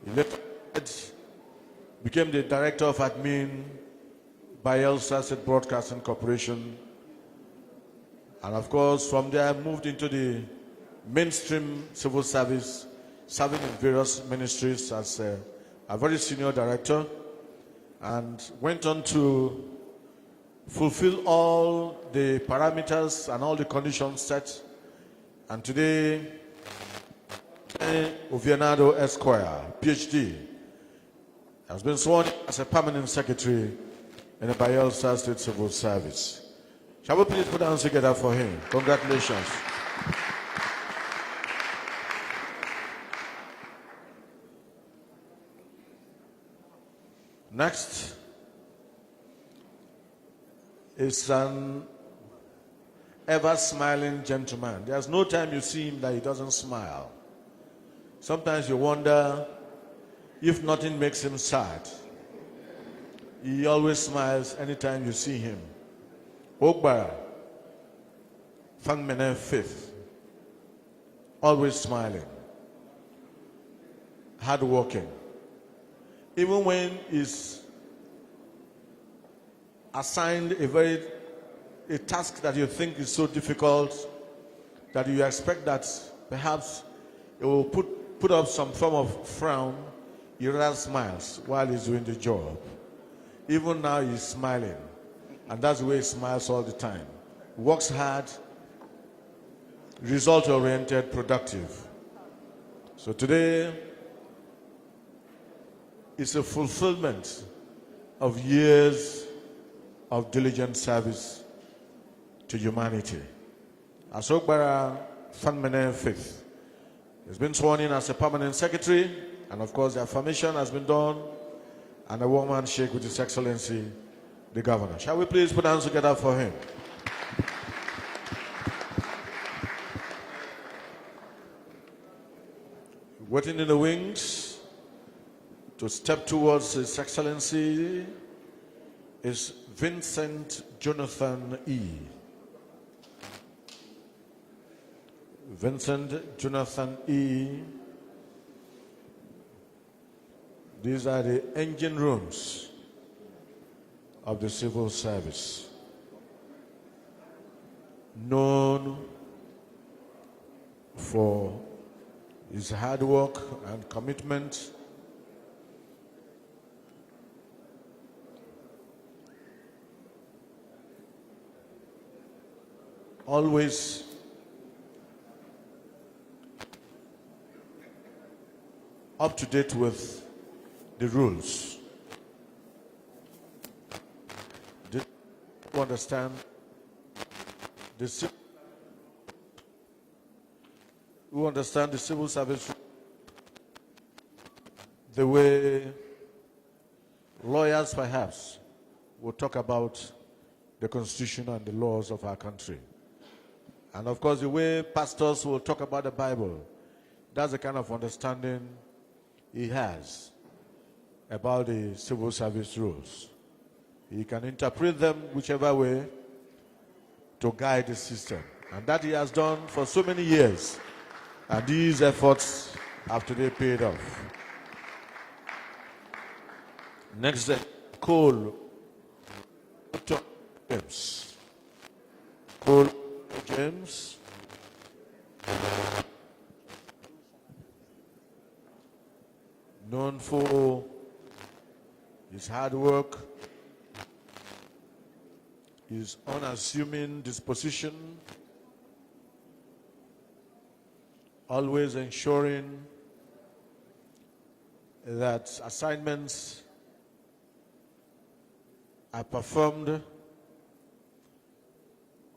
He later became the director of admin, Bayelsa State Broadcasting Corporation. And of course, from there, moved into the mainstream civil service, serving in various ministries as a very senior director, and went on to fulfill all the parameters and all the conditions set. And today, Ovianado Esquire, PhD, has been sworn as a permanent secretary in the Bayelsa State Civil Service. Shall we please put our hands together for him? Congratulations. Next is an ever-smiling gentleman. There's no time you see him that he doesn't smile. Sometimes you wonder if nothing makes him sad. He always smiles anytime you see him. Ogbara, Fangmene Fifth, always smiling, hardworking. Even when he's assigned a task that you think is so difficult that you expect that perhaps it will put up some form of frown, he rather smiles while he's doing the job. Even now he's smiling, and that's the way he smiles all the time. Works hard, result-oriented, productive. So today is a fulfillment of years of diligent service to humanity. Asogbara Fanmene Fifth has been sworn in as a permanent secretary, and of course the affirmation has been done, and a warm handshake with His Excellency, the Governor. Shall we please put hands together for him? Waiting in the wings to step towards His Excellency is Vincent Jonathan E. Vincent Jonathan E. These are the engine rooms of the civil service, known for his hard work and commitment. Always up to date with the rules. Did you understand the civil service the way lawyers perhaps will talk about the Constitution and the laws of our country? And of course, the way pastors will talk about the Bible, that's the kind of understanding he has about the civil service rules. He can interpret them whichever way to guide the system. And that he has done for so many years. And these efforts have today paid off. Next, Cole James. Cole James. Known for his hard work, his unassuming disposition, always ensuring that assignments are performed,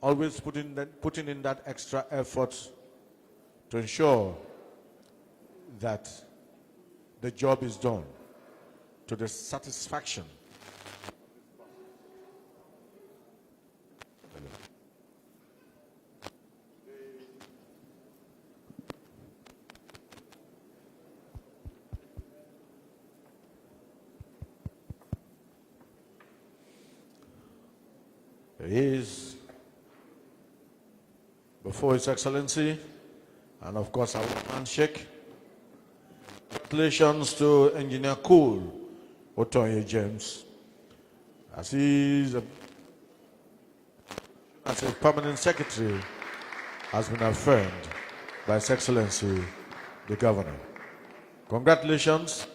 always putting in that extra effort to ensure that the job is done to the satisfaction he is before His Excellency, and of course our handshake. Congratulations to Engineer Cool Otoye James, as he is as a permanent secretary has been affirmed by His Excellency the Governor. Congratulations.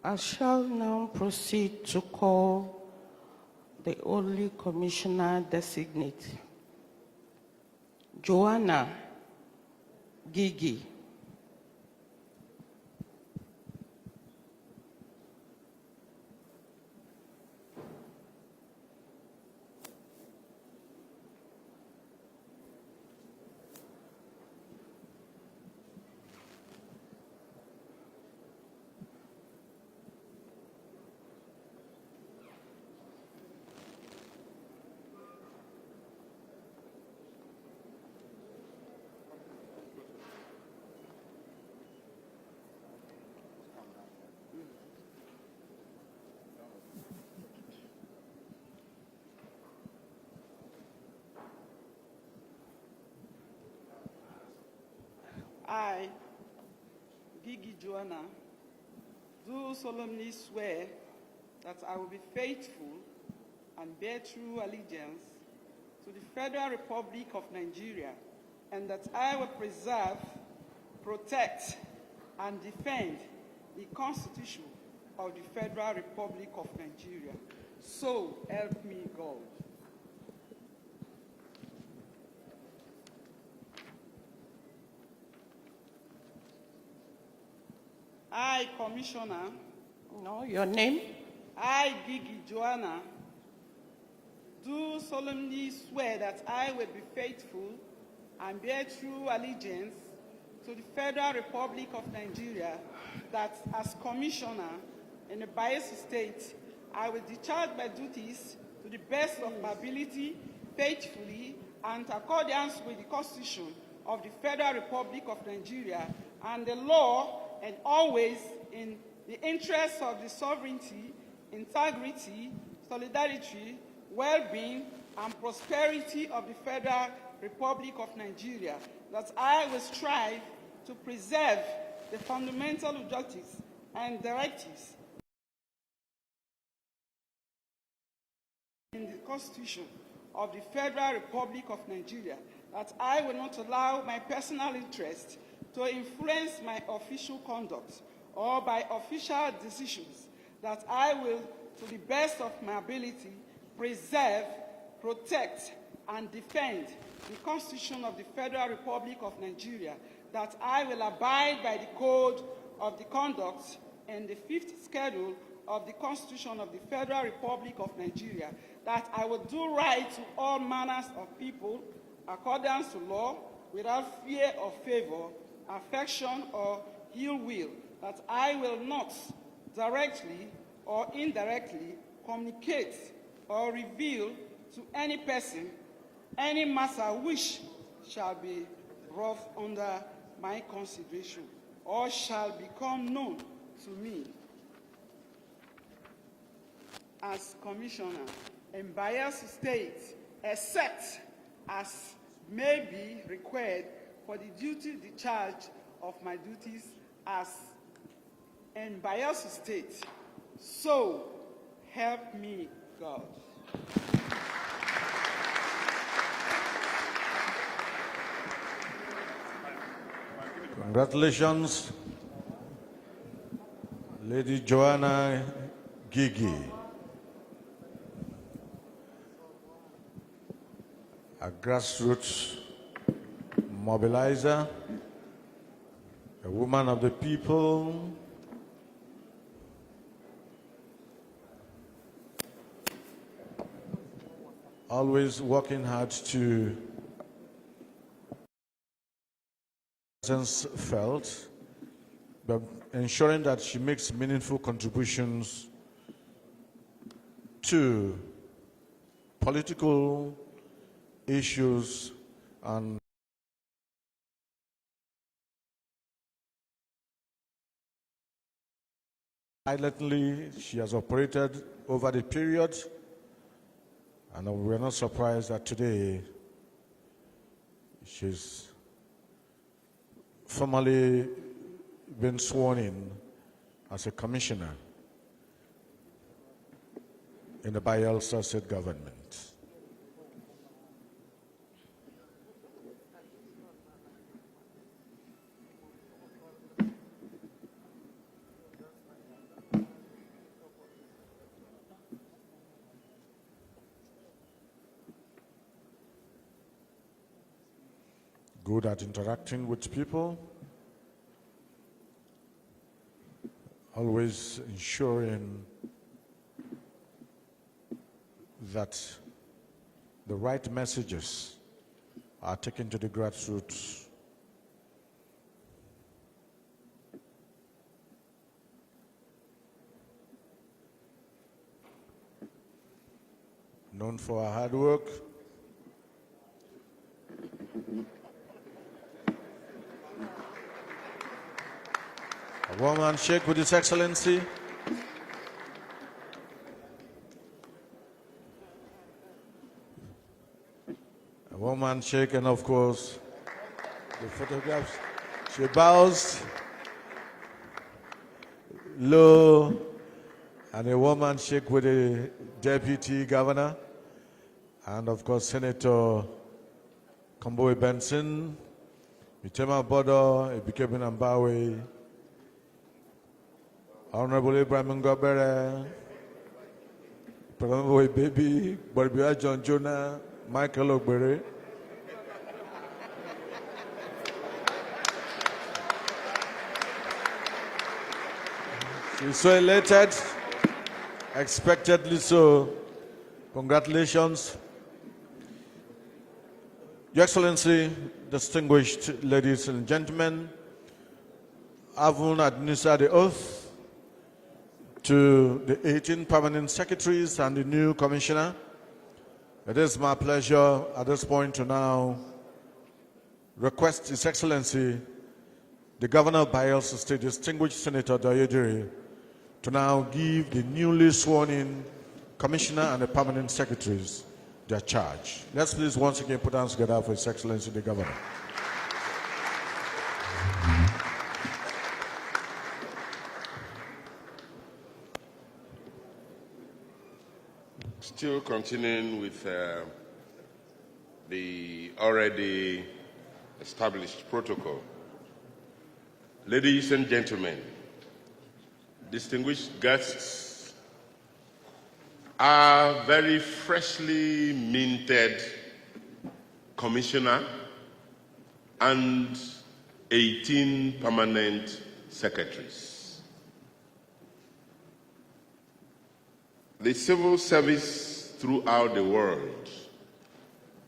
I shall now proceed to call the only commissioner designate, Joanna Gigi. I, Gigi Joanna, do solemnly swear that I will be faithful and bear true allegiance to the Federal Republic of Nigeria, and that I will preserve, protect, and defend the Constitution of the Federal Republic of Nigeria. So help me God. I, Commissioner. No, your name? I, Gigi Joanna, do solemnly swear that I will be faithful and bear true allegiance to the Federal Republic of Nigeria, that as Commissioner in the Bayelsa State, I will discharge my duties to the best of my ability, faithfully, and in accordance with the Constitution of the Federal Republic of Nigeria and the law, and always in the interests of the sovereignty, integrity, solidarity, well-being, and prosperity of the Federal Republic of Nigeria, that I will strive to preserve the fundamental objectives and directives in the Constitution of the Federal Republic of Nigeria, that I will not allow my personal interest to influence my official conduct or by official decisions, that I will, to the best of my ability, preserve, protect, and defend the Constitution of the Federal Republic of Nigeria, that I will abide by the Code of the Conduct and the 5th Schedule of the Constitution of the Federal Republic of Nigeria, that I will do right to all manners of people, according to law, without fear or favor, affection or ill will, that I will not directly or indirectly communicate or reveal to any person any matter which shall be brought under my consideration or shall become known to me as Commissioner in Bayelsa State, except as may be required for the duty discharge of my duties as in Bayelsa State. So help me God. Congratulations, Lady Joanna Gigi, a grassroots mobilizer, a woman of the people, always working hard to presence felt, but ensuring that she makes meaningful contributions to political issues and silently she has operated over the period, and we're not surprised that today she's formally been sworn in as a commissioner in the Bayelsa state government. good at interacting with people, always ensuring that the right messages are taken to the grassroots. Known for her hard work, a warm handshake with His Excellency. A warm handshake, and of course, the photographs. She bows low, and a warm handshake with the Deputy Governor, and of course, Senator Kombowe Benson, Mitema Bodo, Ebikebe Nambawe, Honorable Ibrahim Ngobere, Prambowe Baby, Barbia John Jonah, Michael Ogbere. She's so elated, expectedly so. Congratulations. Your Excellency, distinguished ladies and gentlemen, having administered the oath to the 18 permanent secretaries and the new commissioner, it is my pleasure at this point to now request His Excellency, the Governor of Bayelsa State, distinguished Senator Dignitaries, to now give the newly sworn-in commissioner and the permanent secretaries their charge. Let's please once again put hands together for His Excellency the Governor. Still continuing with the already established protocol. Ladies and gentlemen, distinguished guests, our very freshly minted commissioner and 18 permanent secretaries. The civil service throughout the world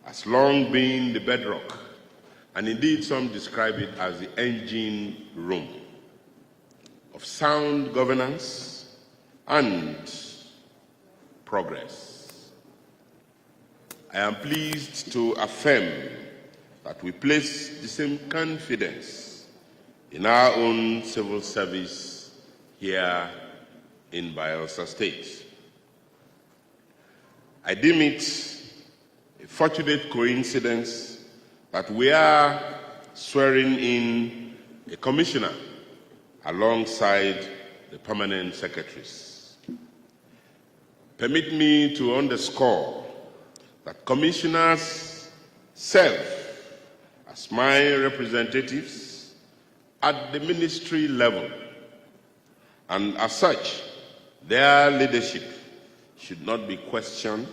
has long been the bedrock, and indeed some describe it as the engine room of sound governance and progress. I am pleased to affirm that we place the same confidence in our own civil service here in Bayelsa State. I deem it a fortunate coincidence that we are swearing in a commissioner alongside the permanent secretaries. Permit me to underscore that commissioners serve as my representatives at the ministry level, and as such, their leadership should not be questioned,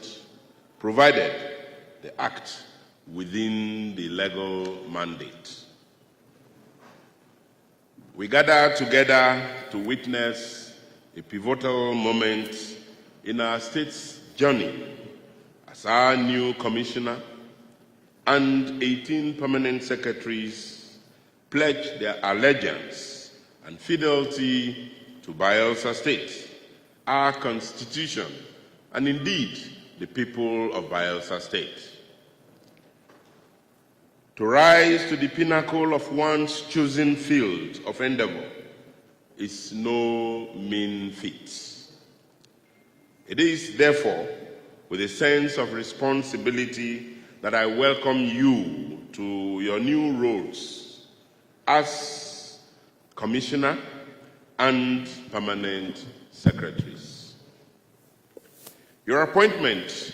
provided they act within the legal mandate. We gather together to witness a pivotal moment in our state's journey as our new commissioner and 18 permanent secretaries pledge their allegiance and fidelity to Bayelsa State, our constitution, and indeed the people of Bayelsa State. To rise to the pinnacle of one's chosen field of endeavor is no mean feat. It is therefore with a sense of responsibility that I welcome you to your new roles as Commissioner and Permanent Secretaries. Your appointments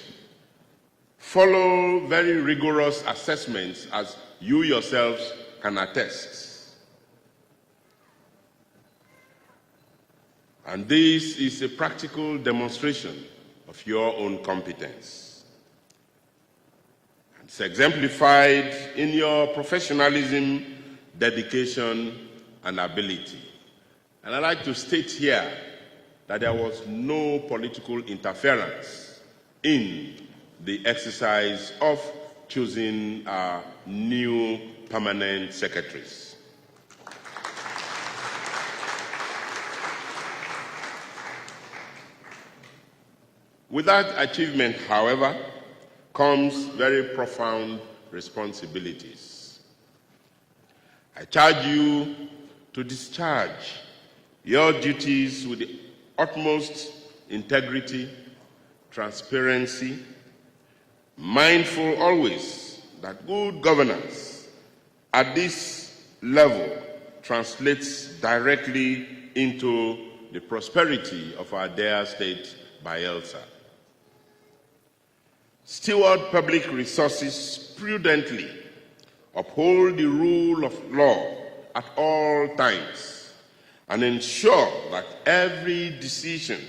follow very rigorous assessments, as you yourselves can attest. And this is a practical demonstration of your own competence. And It's exemplified in your professionalism, dedication, and ability. And I'd like to state here that there was no political interference in the exercise of choosing our new permanent secretaries. With that achievement, however, comes very profound responsibilities. I charge you to discharge your duties with the utmost integrity, transparency, mindful always that good governance at this level translates directly into the prosperity of our dear state, Bayelsa. Steward public resources prudently, uphold the rule of law at all times, and ensure that every decision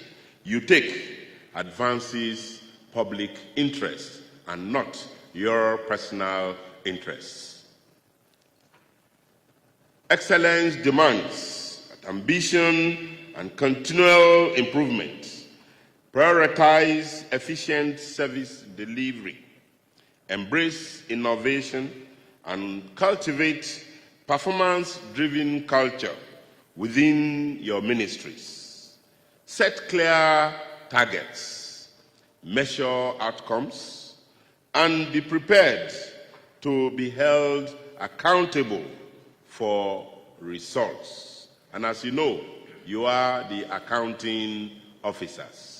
you take advances public interest and not your personal interests. Excellence demands that ambition and continual improvement prioritize efficient service delivery, embrace innovation, and cultivate performance-driven culture within your ministries. Set clear targets, measure outcomes, and be prepared to be held accountable for results. And as you know, you are the accounting officers.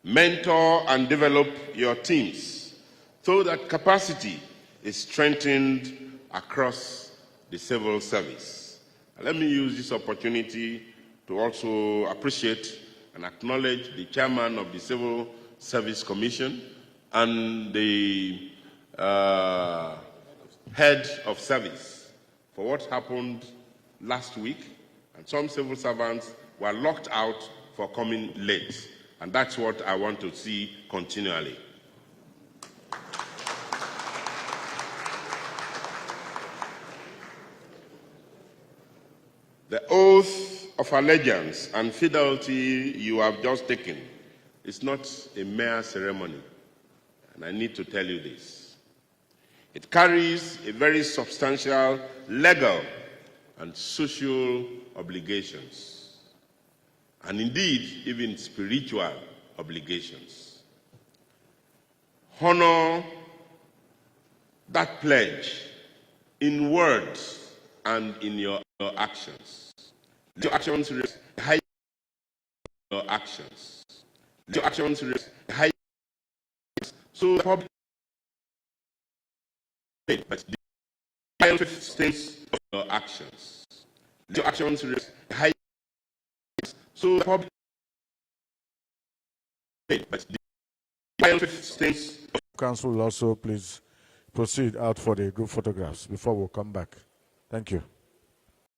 Mentor and develop your teams so that capacity is strengthened across the civil service. And let me use this opportunity to also appreciate and acknowledge the chairman of the Civil Service Commission and the head of service for what happened last week. And some civil servants were locked out for coming late. And that's what I want to see continually. The oath of allegiance and fidelity you have just taken is not a mere ceremony, and I need to tell you this. It carries a very substantial legal and social obligations, and indeed even spiritual obligations. Honor that pledge in words and in your actions. Your actions high your actions. Your actions high so public but the states of your actions. Your actions high so public but the states. Council will also please proceed out for the group photographs before we come back. Thank you.